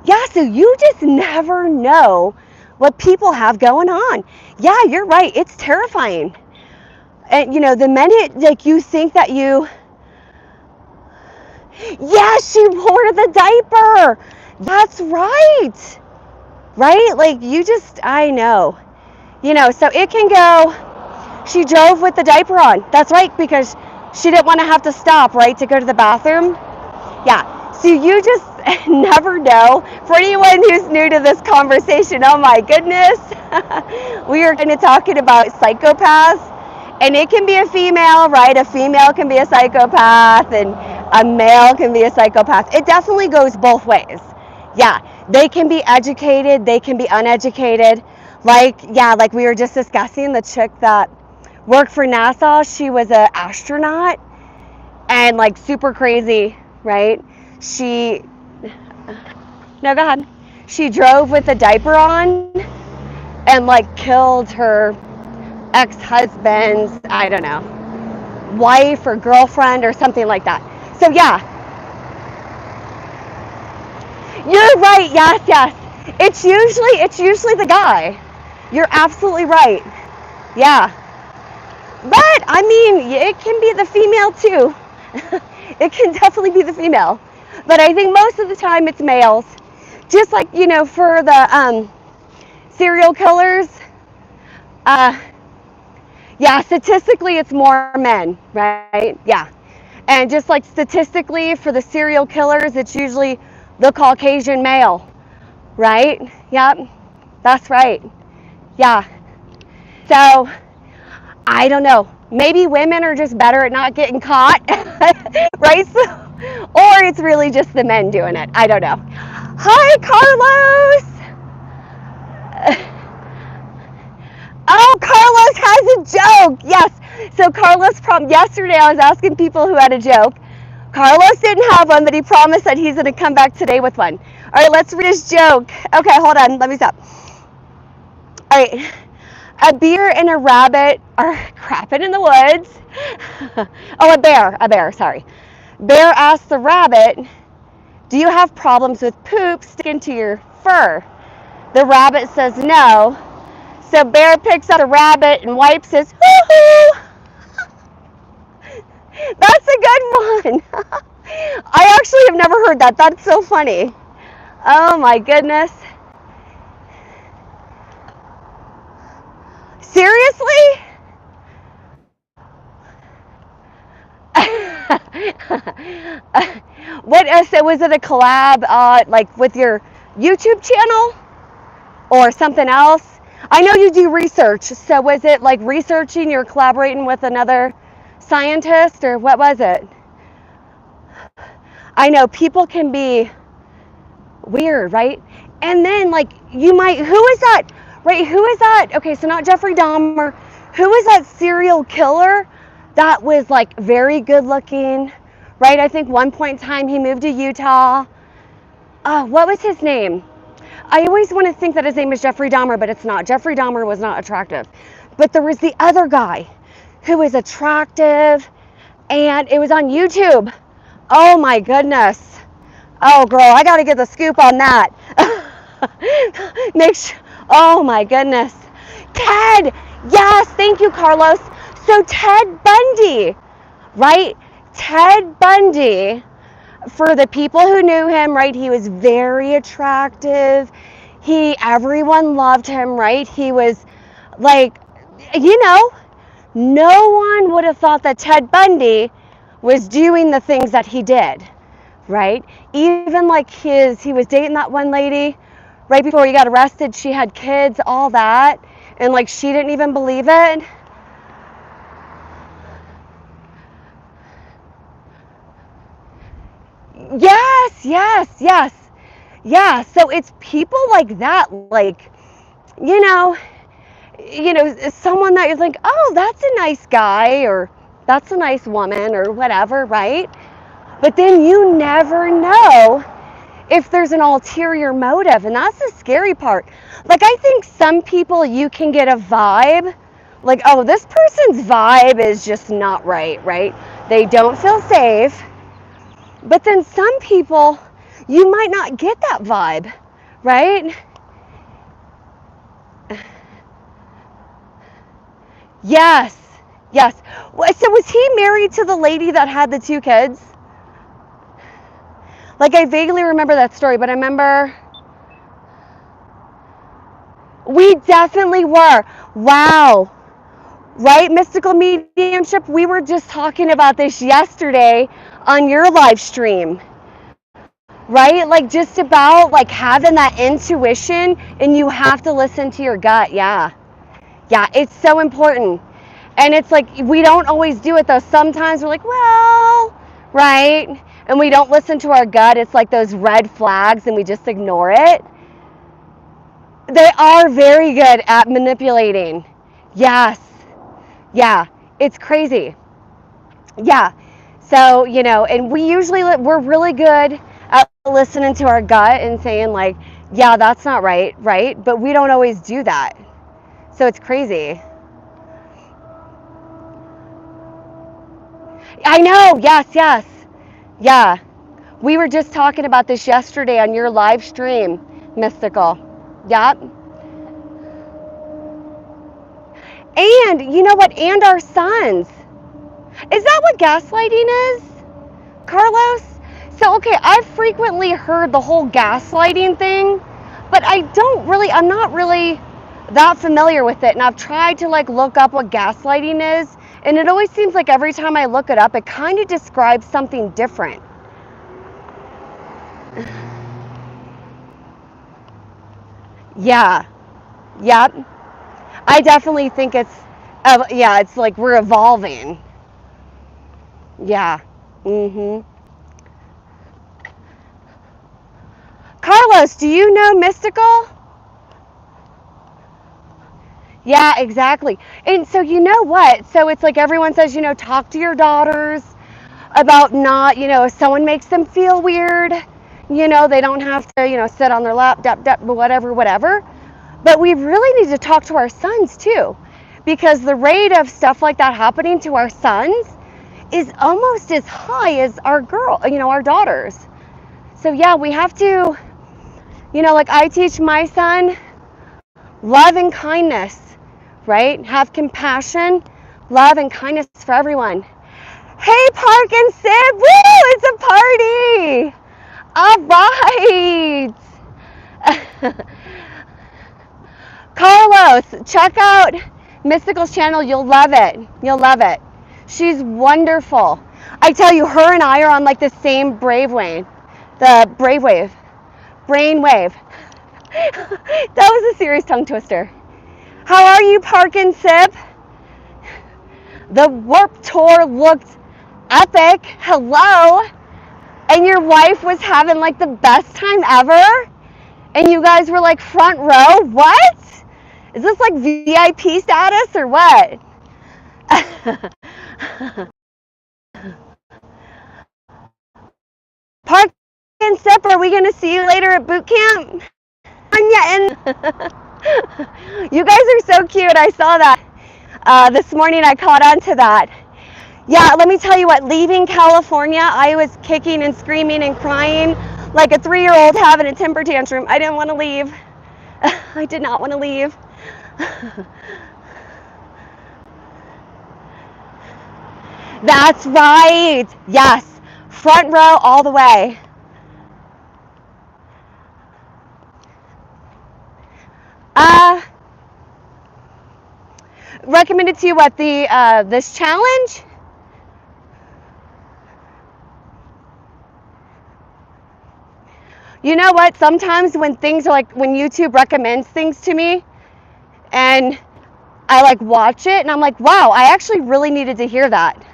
Yeah, so you just never know what people have going on. Yeah, you're right. It's terrifying. And the minute like you think that yeah, she wore the diaper. That's right. Right? Like I know. So it can go, she drove with the diaper on. That's right, because she didn't want to have to stop, right, to go to the bathroom. Yeah, so you just never know. For anyone who's new to this conversation, oh my goodness, we are kind of talking about psychopaths, and it can be a female, right? A female can be a psychopath, and a male can be a psychopath. It definitely goes both ways. Yeah, they can be educated, they can be uneducated, Like, yeah, like we were just discussing the chick that worked for NASA. She was an astronaut and like super crazy, right? She, no, go ahead. She drove with a diaper on and like killed her ex-husband's, I don't know, wife or girlfriend or something like that. So yeah, you're right. Yes, yes. It's usually the guy. You're absolutely right. Yeah. But I mean, it can be the female too. It can definitely be the female. But I think most of the time it's males. Just like, for the serial killers, uh, yeah, statistically it's more men, right? Yeah. And just like statistically for the serial killers, it's usually the Caucasian male, right? Yep, that's right. Yeah. So, I don't know. Maybe women are just better at not getting caught, right? So, or it's really just the men doing it. I don't know. Hi, Carlos. Oh, Carlos has a joke. Yes. So Carlos, from yesterday, I was asking people who had a joke. Carlos didn't have one, but he promised that he's going to come back today with one. All right, let's read his joke. Okay, hold on. Let me stop. All right. A bear and a rabbit are crapping in the woods. Oh, a bear, sorry. Bear asks the rabbit, do you have problems with poop sticking to your fur? The rabbit says no. So bear picks up the rabbit and wipes his hoo-hoo. That's a good one. I actually have never heard that. That's so funny. Oh my goodness. Seriously? What? So was it a collab, like with your YouTube channel or something else? I know you do research. So was it like researching? You're collaborating with another scientist, or what was it? I know people can be weird, right? And then like you might, who is that? Right? Who is that? Okay, so not Jeffrey Dahmer. Who is that serial killer that was like very good looking? Right? I think one point in time he moved to Utah. What was his name? I always want to think that his name is Jeffrey Dahmer, but it's not. Jeffrey Dahmer was not attractive. But there was the other guy who was attractive, and it was on YouTube. Oh my goodness. Oh girl, I got to get the scoop on that. Make sure. Oh my goodness. Ted. Yes, thank you, Carlos. So Ted Bundy, right? Ted Bundy, for the people who knew him, right? He was very attractive. Everyone loved him, right? He was like, no one would have thought that Ted Bundy was doing the things that he did, right? Even like he was dating that one lady right before he got arrested. She had kids, all that, and like she didn't even believe it. Yes. Yeah, so it's people like that, like, you know, someone that you're like, oh, that's a nice guy, or that's a nice woman, or whatever, right? But then you never know if there's an ulterior motive, and that's the scary part. Like, I think some people you can get a vibe, like, oh, this person's vibe is just not right? They don't feel safe. But then some people, you might not get that vibe, right? Yes. So was he married to the lady that had the 2 kids? Like, I vaguely remember that story, but I remember we definitely were. Wow. Right? Mystical mediumship. We were just talking about this yesterday on your live stream. Right? Like, just about like having that intuition, and you have to listen to your gut. Yeah, it's so important. And it's like, we don't always do it though. Sometimes we're like, well, right? And we don't listen to our gut. It's like those red flags and we just ignore it. They are very good at manipulating. Yes. Yeah. It's crazy. Yeah. So, and we're really good at listening to our gut and saying like, yeah, that's not right, right? But we don't always do that. So it's crazy. I know. Yes, yes. Yeah. We were just talking about this yesterday on your live stream, Mystical. Yep. And you know what? And our sons. Is that what gaslighting is, Carlos? So, okay, I've frequently heard the whole gaslighting thing, but I'm not really that familiar with it. And I've tried to like look up what gaslighting is, and it always seems like every time I look it up, it kind of describes something different. Yeah. Yep. I definitely think it's like we're evolving. Yeah. Mhm. Carlos, do you know Mystical? Yeah, exactly. And so you know what? So it's like everyone says, talk to your daughters about not, if someone makes them feel weird, they don't have to, sit on their lap, whatever, whatever. But we really need to talk to our sons too, because the rate of stuff like that happening to our sons is almost as high as our daughters. So yeah, we have to, like I teach my son love and kindness, right? Have compassion, love and kindness for everyone. Hey, Park and Sid, woo, it's a party. All right. Carlos, check out Mystical's channel. You'll love it. You'll love it. She's wonderful. I tell you, her and I are on like the same brainwave. Brainwave. That was a serious tongue twister. How are you, Park and Sip? The Warp Tour looked epic. Hello. And your wife was having like the best time ever? And you guys were like front row? What? Is this like VIP status or what? Park and Sip, are we going to see you later at boot camp? And you guys are so cute. I saw that this morning. I caught on to that. Yeah, let me tell you what, leaving California, I was kicking and screaming and crying like a 3-year-old having a temper tantrum. I didn't want to leave. I did not want to leave. That's right. Yes. Front row all the way. Recommended to you what this challenge? You know what? Sometimes when things are like, when YouTube recommends things to me and I like watch it and I'm like, wow, I actually really needed to hear that.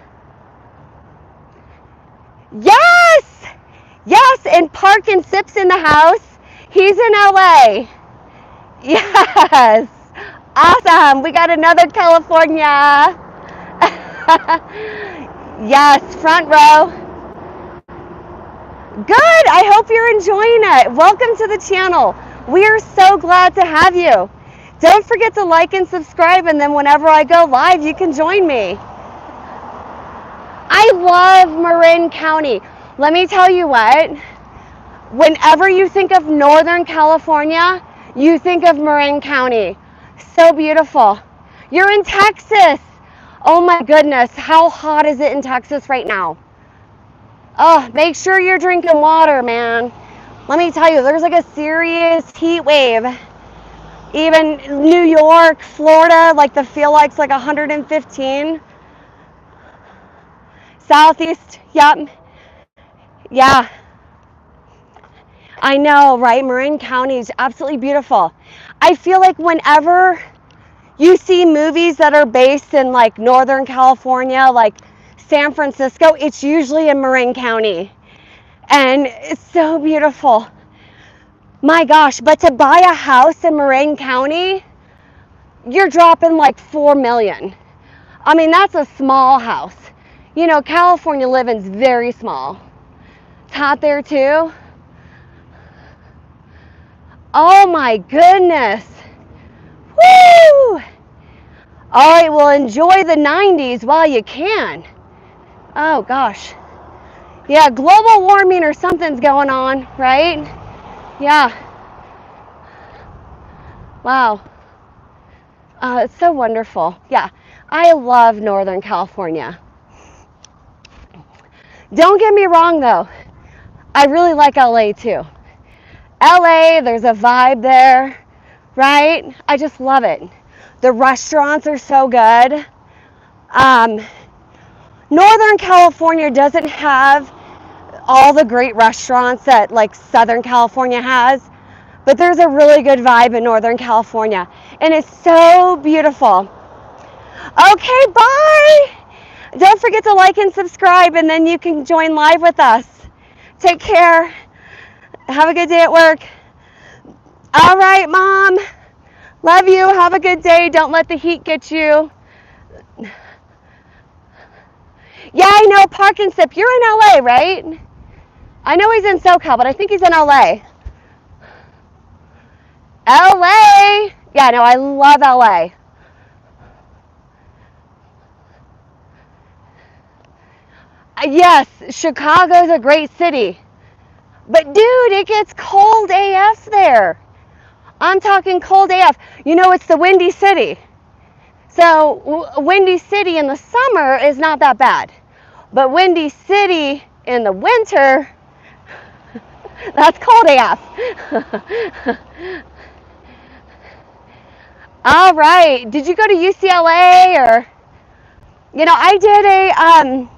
Yes! Yes, and Park and Sip's in the house. He's in LA. Yes. Awesome. We got another California. Yes, front row. Good. I hope you're enjoying it. Welcome to the channel. We are so glad to have you. Don't forget to like and subscribe, and then whenever I go live, you can join me. I love Marin County. Let me tell you what, whenever you think of Northern California, you think of Marin County. So beautiful. You're in Texas. Oh my goodness, how hot is it in Texas right now? Oh, make sure you're drinking water, man. Let me tell you, there's like a serious heat wave. Even New York, Florida, like the feel like's like 115. Southeast, yep. Yeah. I know, right? Marin County is absolutely beautiful. I feel like whenever you see movies that are based in like Northern California, like San Francisco, it's usually in Marin County. And it's so beautiful. My gosh, but to buy a house in Marin County, you're dropping like 4 million. I mean, that's a small house. You know, California living's very small. It's hot there too. Oh my goodness. Woo! All right, well, enjoy the 90s while you can. Oh gosh. Yeah, global warming or something's going on, right? Yeah. Wow. It's so wonderful. Yeah, I love Northern California. Don't get me wrong though. I really like LA too. LA, there's a vibe there, right? I just love it. The restaurants are so good. Northern California doesn't have all the great restaurants that like Southern California has, but there's a really good vibe in Northern California, and it's so beautiful. Okay, bye. Don't forget to like and subscribe, and then you can join live with us. Take care. Have a good day at work. All right, Mom. Love you. Have a good day. Don't let the heat get you. Yeah, I know, Parkinsip. You're in LA, right? I know he's in SoCal, but I think he's in LA. LA. Yeah, no, I love LA. Yes, Chicago's a great city. But dude, it gets cold AF there. I'm talking cold AF. You know, it's the Windy City. So Windy City in the summer is not that bad. But Windy City in the winter, that's cold AF. All right. Did you go to UCLA or, you know, I did a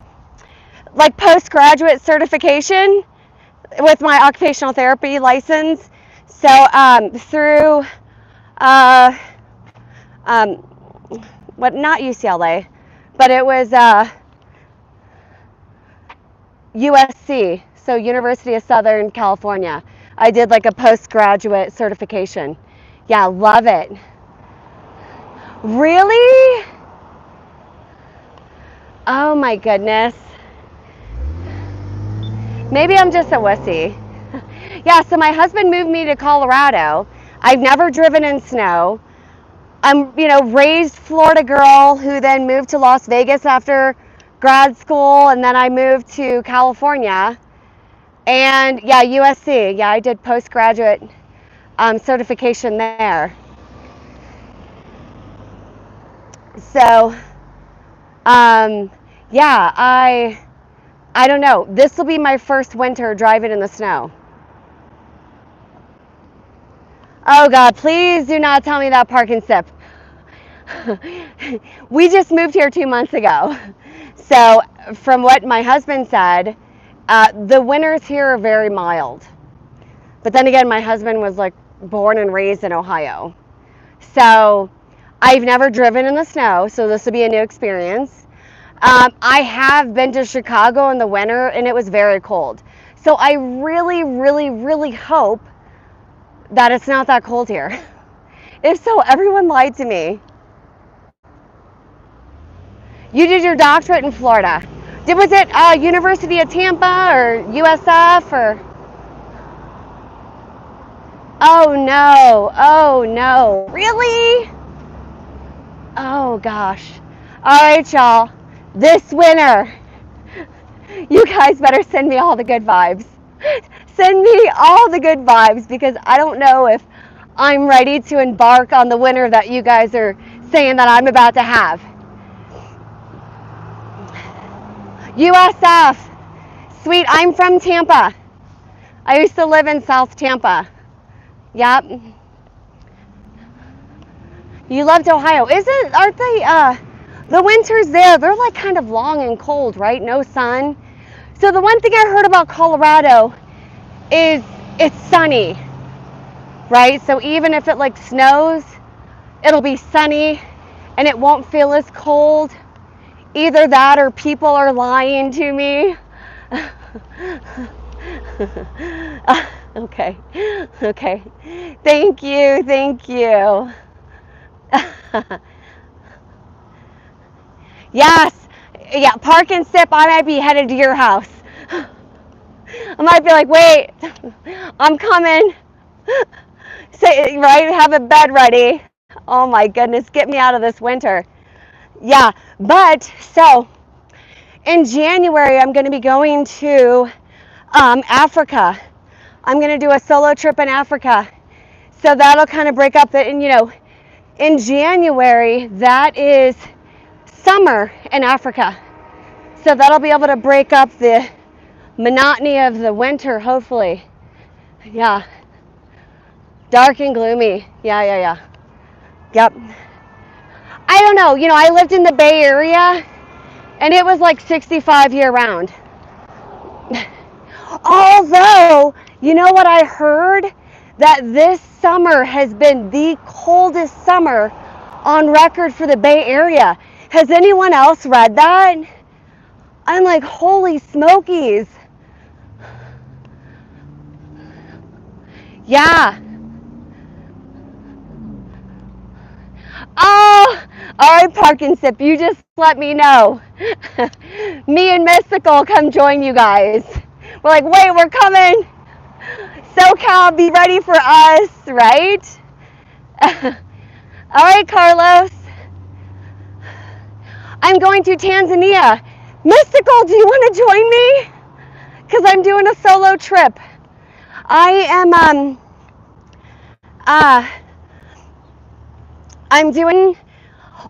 like postgraduate certification with my occupational therapy license. So through what, not UCLA, but it was USC, so University of Southern California. I did like a postgraduate certification. Yeah, love it. Really? Oh my goodness. Maybe I'm just a wussy. Yeah, so my husband moved me to Colorado. I've never driven in snow. I'm, you know, raised Florida girl who then moved to Las Vegas after grad school, and then I moved to California. And yeah, USC. Yeah, I did postgraduate certification there. So, yeah, I don't know. This will be my first winter driving in the snow. Oh God, please do not tell me that Parkinsip. We just moved here 2 months ago. So from what my husband said, the winters here are very mild. But then again, my husband was like born and raised in Ohio. So I've never driven in the snow, so this will be a new experience. I have been to Chicago in the winter and it was very cold. So I really, really, really hope that it's not that cold here. If so, everyone lied to me. You did your doctorate in Florida. Was it University of Tampa or USF or? Oh no, oh no, really? Oh gosh. All right, y'all, this winter, you guys better send me all the good vibes. Send me all the good vibes, because I don't know if I'm ready to embark on the winter that you guys are saying that I'm about to have. USF. Sweet, I'm from Tampa. I used to live in South Tampa. Yep. You loved Ohio. Aren't they, the winters there, they're like kind of long and cold, right? No sun. So the one thing I heard about Colorado is it's sunny, right? So even if it like snows, it'll be sunny and it won't feel as cold. Either that or people are lying to me. Okay. Okay. Thank you. Thank you. Yes. Yeah, park and sip. I might be headed to your house. I might be like, wait, I'm coming. Say, right? Have a bed ready. Oh my goodness, get me out of this winter. Yeah, but so in January, I'm going to be going to Africa. I'm going to do a solo trip in Africa. So that'll kind of break up the, and in January, that is summer in Africa. So that'll be able to break up the monotony of the winter, hopefully. Yeah. Dark and gloomy. Yeah. Yep. I don't know. I lived in the Bay Area and it was like 65 year round. Although, you know what I heard? That this summer has been the coldest summer on record for the Bay Area. Has anyone else read that? I'm like, holy smokies. Yeah. Oh, all right, Park and Sip, you just let me know. Me and Mystical come join you guys. We're like, wait, we're coming. SoCal, be ready for us, right? All right, Carlos. I'm going to Tanzania. Mystical, do you want to join me? Because I'm doing a solo trip. I'm doing,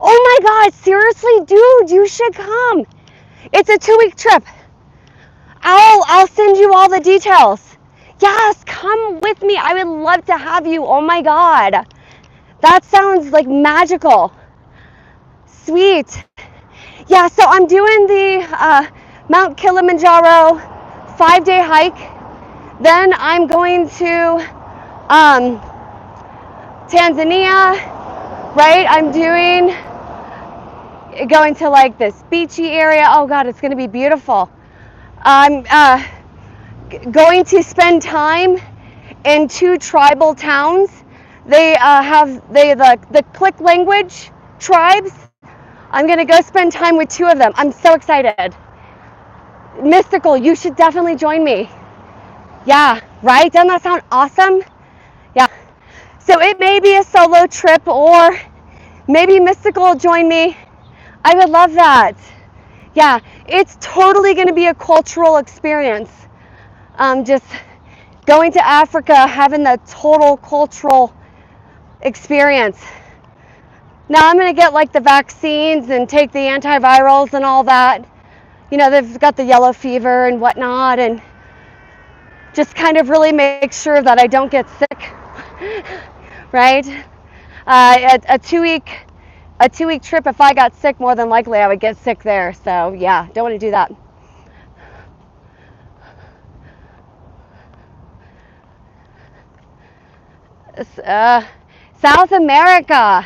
oh my God, seriously, dude, you should come. It's a 2-week trip. I'll send you all the details. Yes, come with me. I would love to have you. Oh my God. That sounds like magical. Sweet. Yeah, so I'm doing the Mount Kilimanjaro 5-day hike. Then I'm going to Tanzania, right? I'm going to like this beachy area. Oh God, it's going to be beautiful. I'm going to spend time in 2 tribal towns. They have the Click language tribes. I'm going to go spend time with 2 of them. I'm so excited. Mystical, you should definitely join me. Yeah, right? Doesn't that sound awesome? Yeah. So it may be a solo trip or maybe Mystical will join me. I would love that. Yeah, it's totally going to be a cultural experience. Just going to Africa, having the total cultural experience. Now I'm going to get like the vaccines and take the antivirals and all that. They've got the yellow fever and whatnot, and just kind of really make sure that I don't get sick, right? A 2-week trip, if I got sick, more than likely I would get sick there. So yeah, don't want to do that. South America,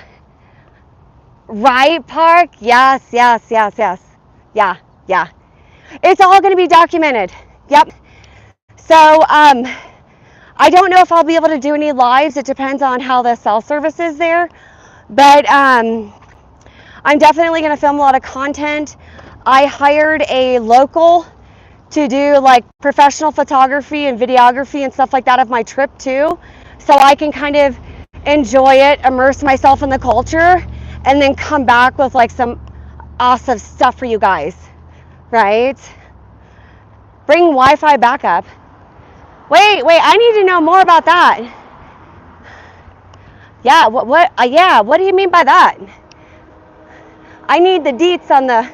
right, Park? Yes. Yeah. It's all going to be documented. Yep. So I don't know if I'll be able to do any lives. It depends on how the cell service is there. But I'm definitely going to film a lot of content. I hired a local to do like professional photography and videography and stuff like that of my trip too. So I can kind of enjoy it, immerse myself in the culture, and then come back with like some awesome stuff for you guys, right? Bring Wi-Fi backup. Wait, I need to know more about that. Yeah, what do you mean by that? I need the deets on the,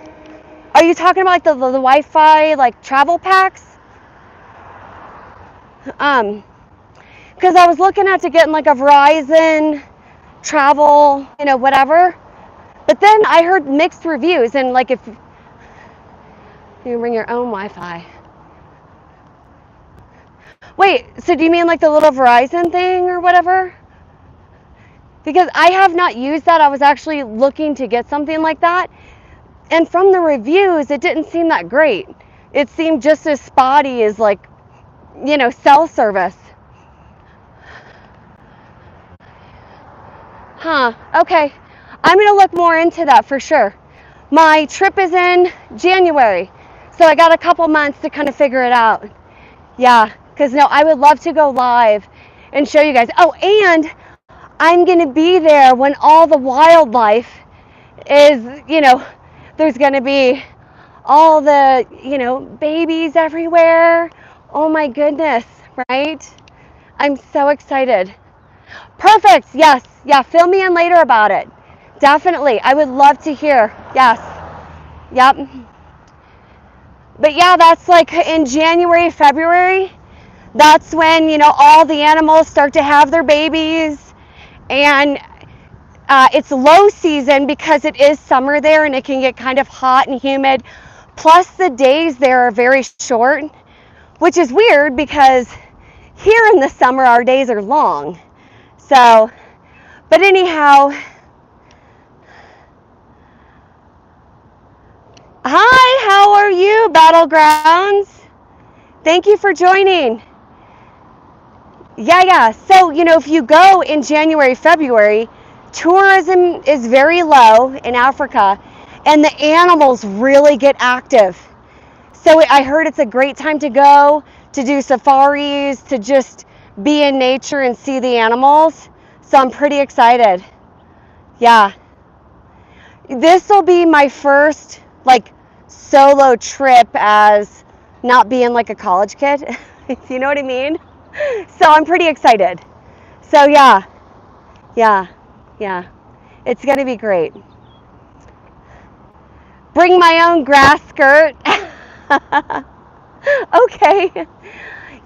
are you talking about like the Wi-Fi like travel packs? Because I was looking at getting like a Verizon travel, whatever. But then I heard mixed reviews, and like if you bring your own Wi-Fi. Wait, so do you mean like the little Verizon thing or whatever? Because I have not used that. I was actually looking to get something like that. And from the reviews, it didn't seem that great. It seemed just as spotty as like, cell service. Huh, okay. I'm gonna look more into that for sure. My trip is in January, so I got a couple months to kind of figure it out. Yeah, because no, I would love to go live and show you guys. Oh, and I'm gonna be there when all the wildlife is, there's gonna be all the, babies everywhere. Oh my goodness, right? I'm so excited. Perfect, yes. Yeah, fill me in later about it. Definitely, I would love to hear. Yes, yep. But yeah, that's like in January, February. That's when, all the animals start to have their babies. And it's low season because it is summer there and it can get kind of hot and humid. Plus the days there are very short, which is weird because here in the summer our days are long. So, but anyhow, hi, how are you, Battlegrounds? Thank you for joining. Yeah. So, if you go in January, February, tourism is very low in Africa and the animals really get active. So I heard it's a great time to go, to do safaris, to just be in nature and see the animals. So I'm pretty excited. Yeah. This will be my first solo trip as not being like a college kid, if you know what I mean. So I'm pretty excited. So yeah. It's gonna be great. Bring my own grass skirt. Okay.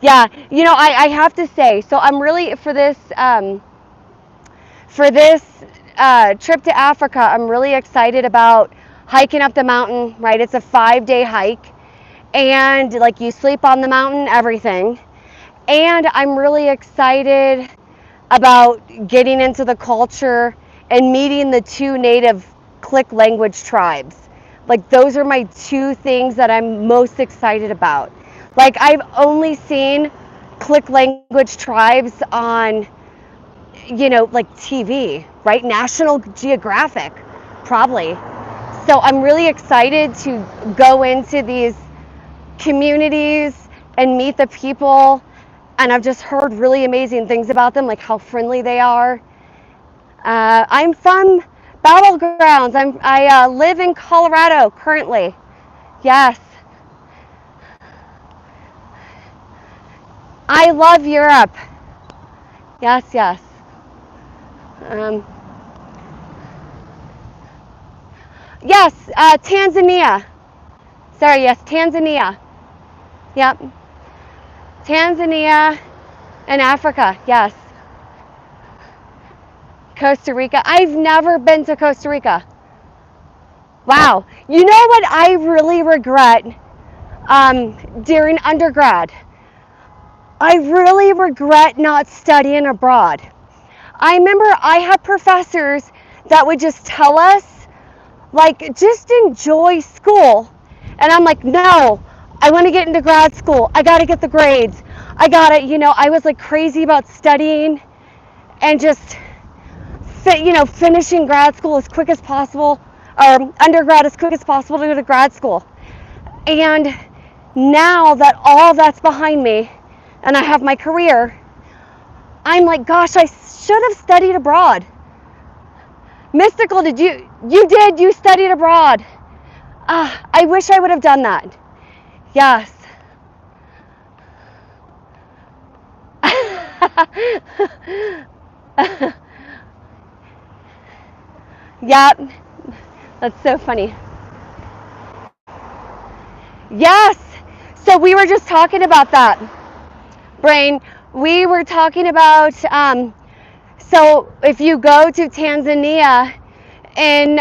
Yeah, I have to say, so I'm really, for this trip to Africa, I'm really excited about hiking up the mountain, right? It's a 5-day hike, and you sleep on the mountain, everything. And I'm really excited about getting into the culture and meeting the 2 native Click language tribes. Those are my 2 things that I'm most excited about. I've only seen Click language tribes on, TV, right? National Geographic, probably. So I'm really excited to go into these communities and meet the people. And I've just heard really amazing things about them, like how friendly they are. I'm from Battlegrounds. I live in Colorado currently. Yes. I love Europe. Yes. Yes, Tanzania. Sorry, yes, Tanzania. Yep. Tanzania and Africa, yes. Costa Rica. I've never been to Costa Rica. Wow. You know what I really regret during undergrad? I really regret not studying abroad. I remember I had professors that would just tell us, just enjoy school. And I'm like, no, I want to get into grad school. I got to get the grades. I was crazy about studying and just, finishing grad school as quick as possible, or undergrad as quick as possible to go to grad school. And now that all that's behind me and I have my career, I'm like, gosh, I should have studied abroad. Mystical, you studied abroad. I wish I would have done that. Yes. Yep. That's so funny. Yes. So we were just talking about that, Brain. We were talking about, so if you go to Tanzania in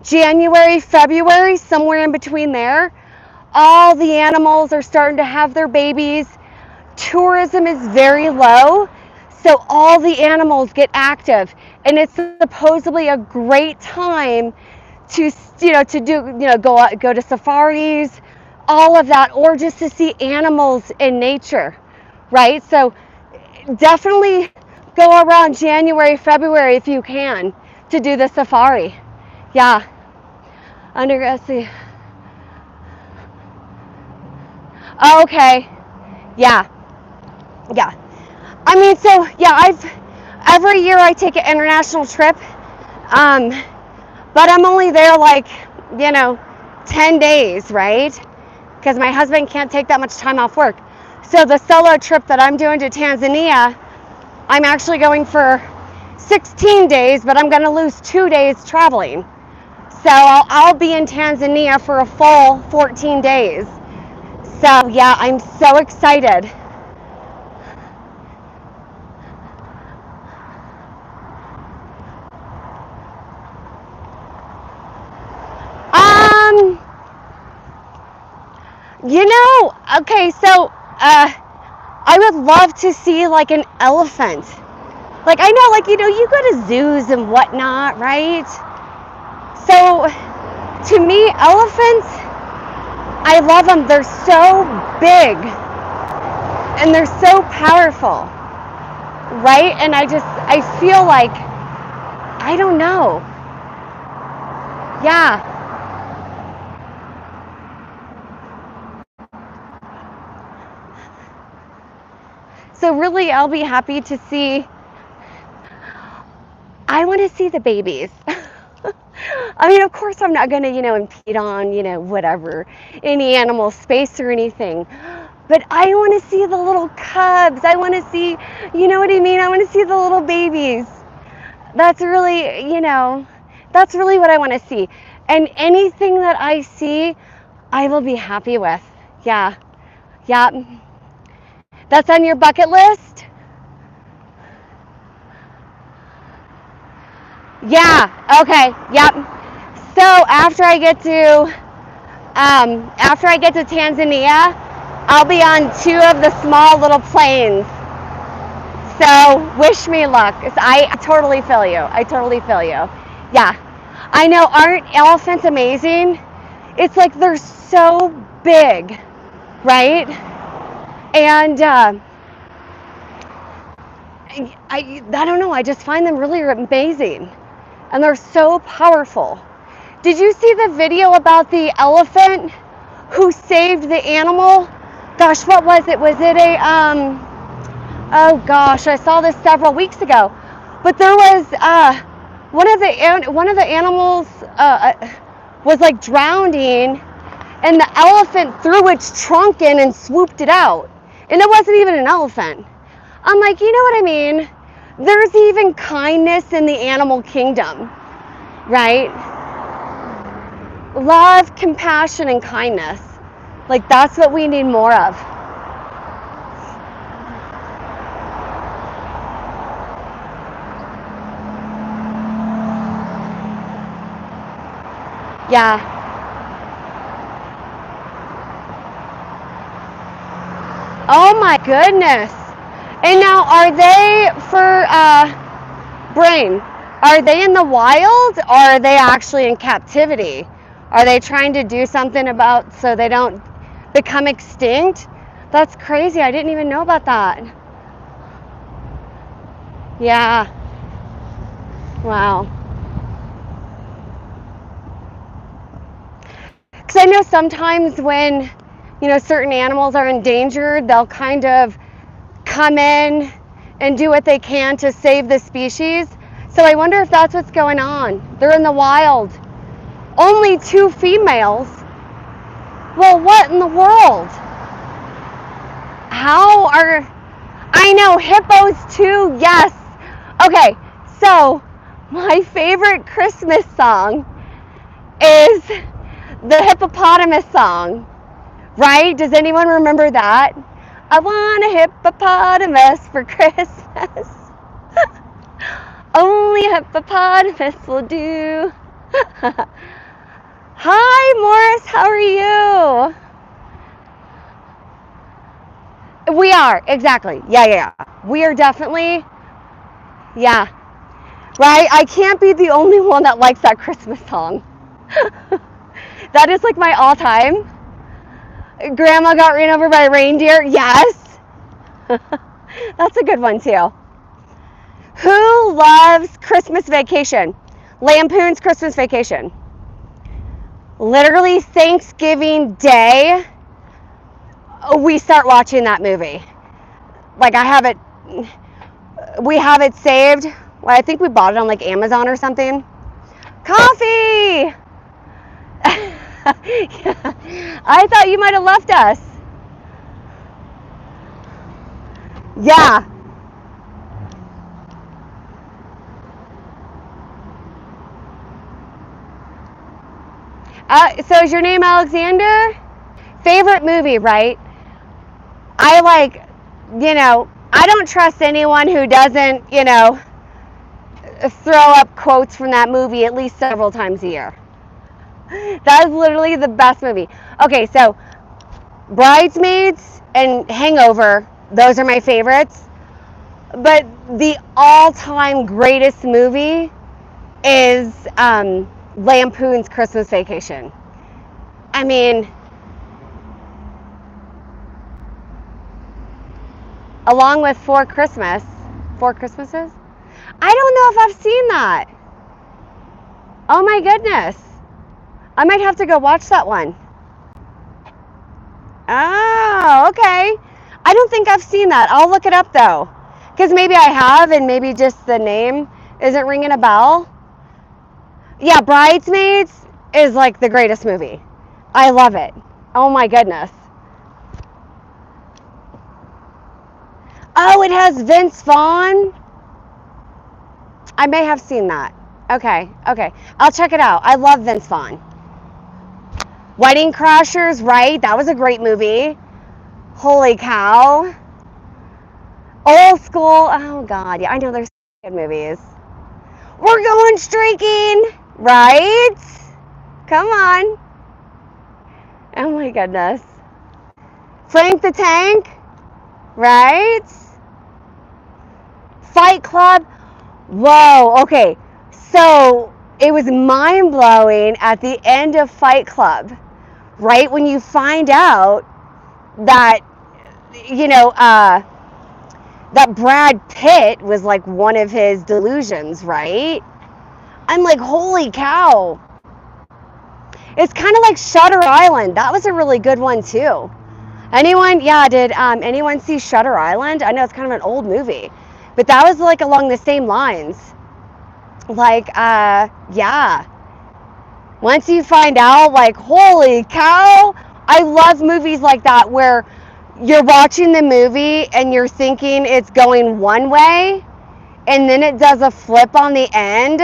January, February, somewhere in between there, all the animals are starting to have their babies. Tourism is very low, so all the animals get active, and it's supposedly a great time to go to safaris, all of that, or just to see animals in nature, right? So definitely Go around January, February if you can to do the safari. Yeah. Undergraduate. Oh, okay. Yeah. Yeah. I mean, so yeah, every year I take an international trip, but I'm only there like, 10 days, right? Because my husband can't take that much time off work. So the solo trip that I'm doing to Tanzania, I'm actually going for 16 days, but I'm going to lose 2 days traveling. So I'll be in Tanzania for a full 14 days. So yeah, I'm so excited. Um, okay, so I would love to see like an elephant. Like I know, like you go to zoos and whatnot, right? So to me, elephants, I love them. They're so big and they're so powerful, right? And I feel like, I don't know. Yeah. So really, I'll be happy to see. I want to see the babies. I mean, of course, I'm not going to, impede on, whatever, any animal space or anything. But I want to see the little cubs. I want to see, you know what I mean? I want to see the little babies. That's really, that's really what I want to see. And anything that I see, I will be happy with. Yeah. Yeah. That's on your bucket list? Yeah. Okay. Yep. So after I get to Tanzania, I'll be on 2 of the small little planes. So wish me luck. I totally feel you. I totally feel you. Yeah. I know, aren't elephants amazing? It's like they're so big, right? And I don't know, I just find them really amazing. And they're so powerful. Did you see the video about the elephant who saved the animal? Gosh, what was it? Was it oh gosh, I saw this several weeks ago. But there was one of the animals was like drowning, and the elephant threw its trunk in and swooped it out. And it wasn't even an elephant. I'm like, you know what I mean? There's even kindness in the animal kingdom, right? Love, compassion, and kindness. Like, that's what we need more of. Yeah. Oh my goodness. And now, are they for brain? Are they in the wild, or are they actually in captivity? Are they trying to do something about so they don't become extinct? That's crazy. I didn't even know about that. Yeah. Wow. Because I know sometimes when, certain animals are endangered, they'll kind of come in and do what they can to save the species. So I wonder if that's what's going on. They're in the wild. Only 2 females. Well, what in the world? How are... I know, hippos too, yes. Okay, so my favorite Christmas song is the hippopotamus song, right? Does anyone remember that? I want a hippopotamus for Christmas. Only a hippopotamus will do. Hi, Morris, how are you? We are, exactly. Yeah. We are definitely, yeah. Right? I can't be the only one that likes that Christmas song. That is like my all-time. Grandma got ran over by a reindeer. Yes. That's a good one too. Who loves Christmas Vacation? Lampoon's Christmas Vacation. Literally Thanksgiving Day, we start watching that movie. Like we have it saved. Well, I think we bought it on like Amazon or something. Coffee! I thought you might have left us. Yeah. So is your name Alexander? Favorite movie, right? I I don't trust anyone who doesn't, throw up quotes from that movie at least several times a year. That is literally the best movie. Okay, so Bridesmaids and Hangover, those are my favorites. But the all-time greatest movie is Lampoon's Christmas Vacation. I mean, along with Four Christmases. I don't know if I've seen that. Oh my goodness. I might have to go watch that one. Oh, okay. I don't think I've seen that. I'll look it up though. Because maybe I have, and maybe just the name isn't ringing a bell. Yeah, Bridesmaids is like the greatest movie. I love it. Oh my goodness. Oh, it has Vince Vaughn. I may have seen that. Okay. I'll check it out. I love Vince Vaughn. Wedding Crashers, right? That was a great movie. Holy cow. Old School. Oh God, yeah, I know there's good movies. We're going streaking, right? Come on. Oh my goodness. Frank the Tank, right? Fight Club. Whoa, okay. So it was mind-blowing at the end of Fight Club, right? When you find out that, that Brad Pitt was like one of his delusions, right? I'm like, holy cow. It's kind of like Shutter Island. That was a really good one too. Did anyone see Shutter Island? I know it's kind of an old movie, but that was like along the same lines. Like, yeah. Once you find out, like, holy cow, I love movies like that where you're watching the movie and you're thinking it's going one way and then it does a flip on the end.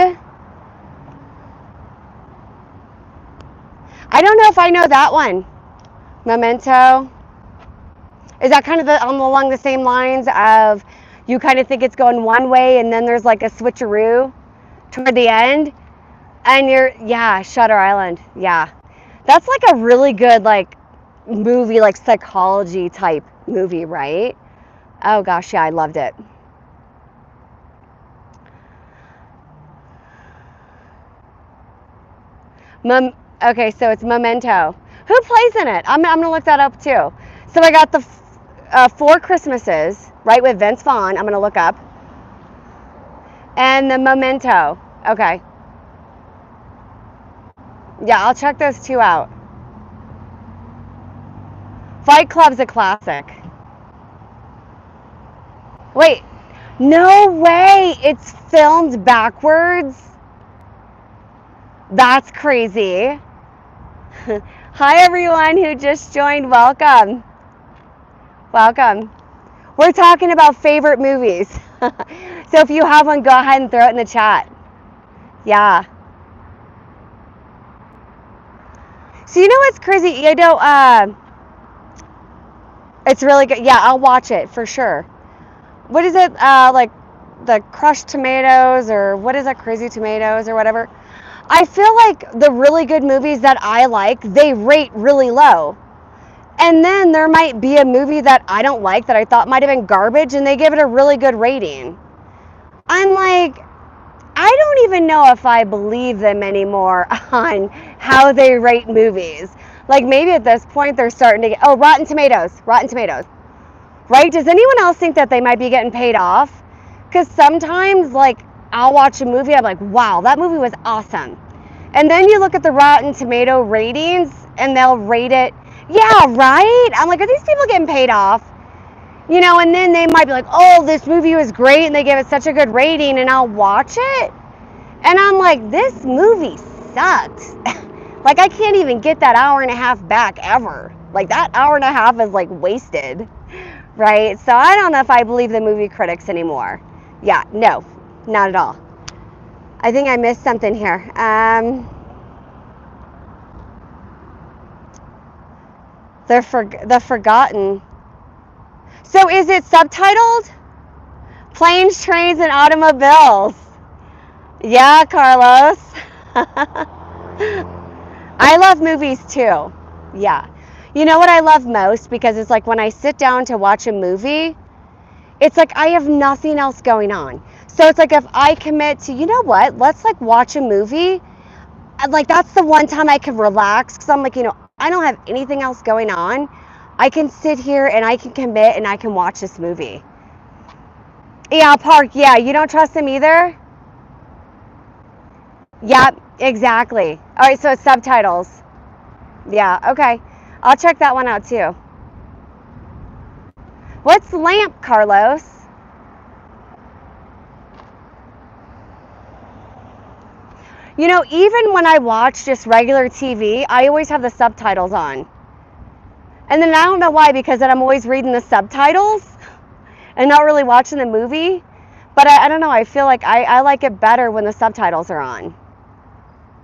I don't know if I know that one. Memento. Is that kind of along the same lines of you kind of think it's going one way and then there's like a switcheroo toward the end? And Shutter Island. Yeah. That's like a really good like movie, like psychology type movie, right? Oh gosh, yeah, I loved it. Okay, so it's Memento. Who plays in it? I'm gonna look that up too. So I got the Four Christmases, right, with Vince Vaughn. I'm gonna look up. And the Memento. Okay. Yeah, I'll check those two out. Fight Club's a classic. Wait, no way! It's filmed backwards? That's crazy. Hi everyone who just joined, welcome. Welcome. We're talking about favorite movies. So if you have one, go ahead and throw it in the chat. Yeah. So you know what's crazy? It's really good. Yeah, I'll watch it for sure. What is it? Like the crushed tomatoes, or what is that, crazy tomatoes or whatever? I feel like the really good movies that I like, they rate really low. And then there might be a movie that I don't like that I thought might have been garbage and they give it a really good rating. I'm like, I don't even know if I believe them anymore on how they rate movies. Like maybe at this point they're starting to get, Rotten Tomatoes, right? Does anyone else think that they might be getting paid off Because sometimes, like, I'll watch a movie, I'm like, wow, that movie was awesome. And then you look at the Rotten Tomato ratings, and they'll rate it, yeah, right? I'm like, are these people getting paid off? You know, and then they might be like, oh, this movie was great, and they give it such a good rating, and I'll watch it, and I'm like, this movie sucks. Like, I can't even get that hour and a half back ever. Like, that hour and a half is, like, wasted, right? So I don't know if I believe the movie critics anymore. Yeah, no, not at all. I think I missed something here. The Forgotten. So is it subtitled? Planes, Trains, and Automobiles. Yeah, Carlos. I love movies too. Yeah. You know what I love most? Because it's like when I sit down to watch a movie, it's like I have nothing else going on. So it's like if I commit to, you know what, let's like watch a movie, like that's the one time I can relax, because I'm like, you know, I don't have anything else going on. I can sit here and I can commit and I can watch this movie. Yeah, Park, yeah, you don't trust him either? Yep, exactly. All right, so it's subtitles. Yeah, okay. I'll check that one out too. What's lamp, Carlos? You know, even when I watch just regular TV, I always have the subtitles on. And then I don't know why, because then I'm always reading the subtitles and not really watching the movie. But I don't know, I feel like I like it better when the subtitles are on.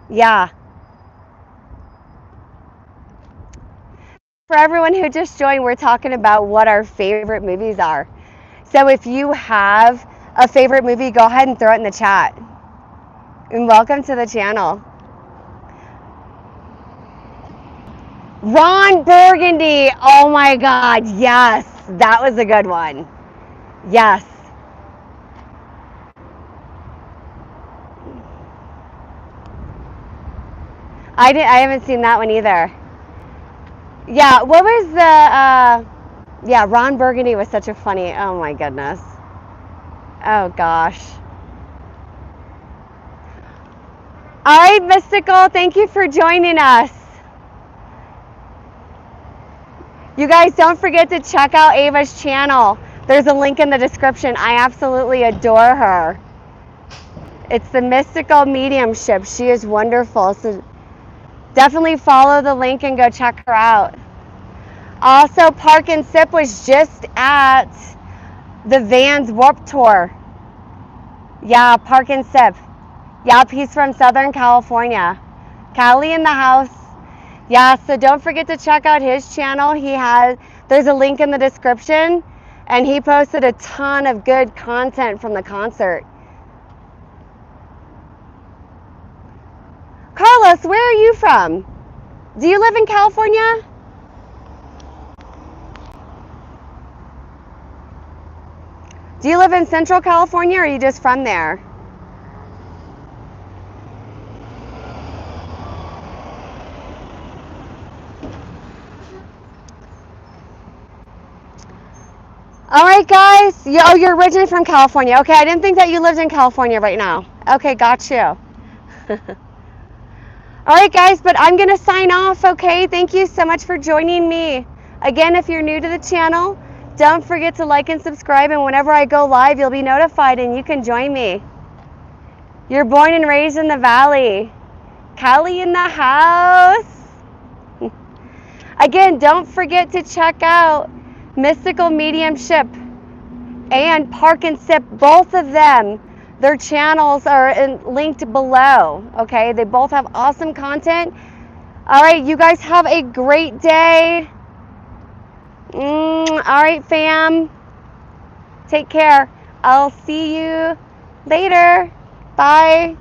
Yeah. For everyone who just joined, we're talking about what our favorite movies are. So if you have a favorite movie, go ahead and throw it in the chat. And welcome to the channel. Ron Burgundy. Oh my God. Yes. That was a good one. Yes. I haven't seen that one either. Yeah. What was the, yeah, Ron Burgundy was such a funny, oh my goodness. Oh gosh. All right, Mystical. Thank you for joining us. You guys don't forget to check out Ava's channel. There's a link in the description. I absolutely adore her. It's the Mystical Mediumship. She is wonderful. So definitely follow the link and go check her out. Also, Park and Sip was just at the Vans Warped Tour. Yeah, Park and Sip. Yep, he's from Southern California. Cali in the house. Yeah, so don't forget to check out his channel. There's a link in the description, and he posted a ton of good content from the concert. Carlos, where are you from? Do you live in California? Do you live in Central California, or are you just from there? All right, guys. Oh, you're originally from California. Okay, I didn't think that you lived in California right now. Okay, got you. All right, guys, but I'm going to sign off, okay? Thank you so much for joining me. Again, if you're new to the channel, don't forget to like and subscribe, and whenever I go live, you'll be notified and you can join me. You're born and raised in the Valley. Cali in the house. Again, don't forget to check out Mystical Mediumship and Park and Sip, both of them. Their channels are linked below, okay? They both have awesome content. All right, you guys have a great day. All right, fam. Take care. I'll see you later. Bye.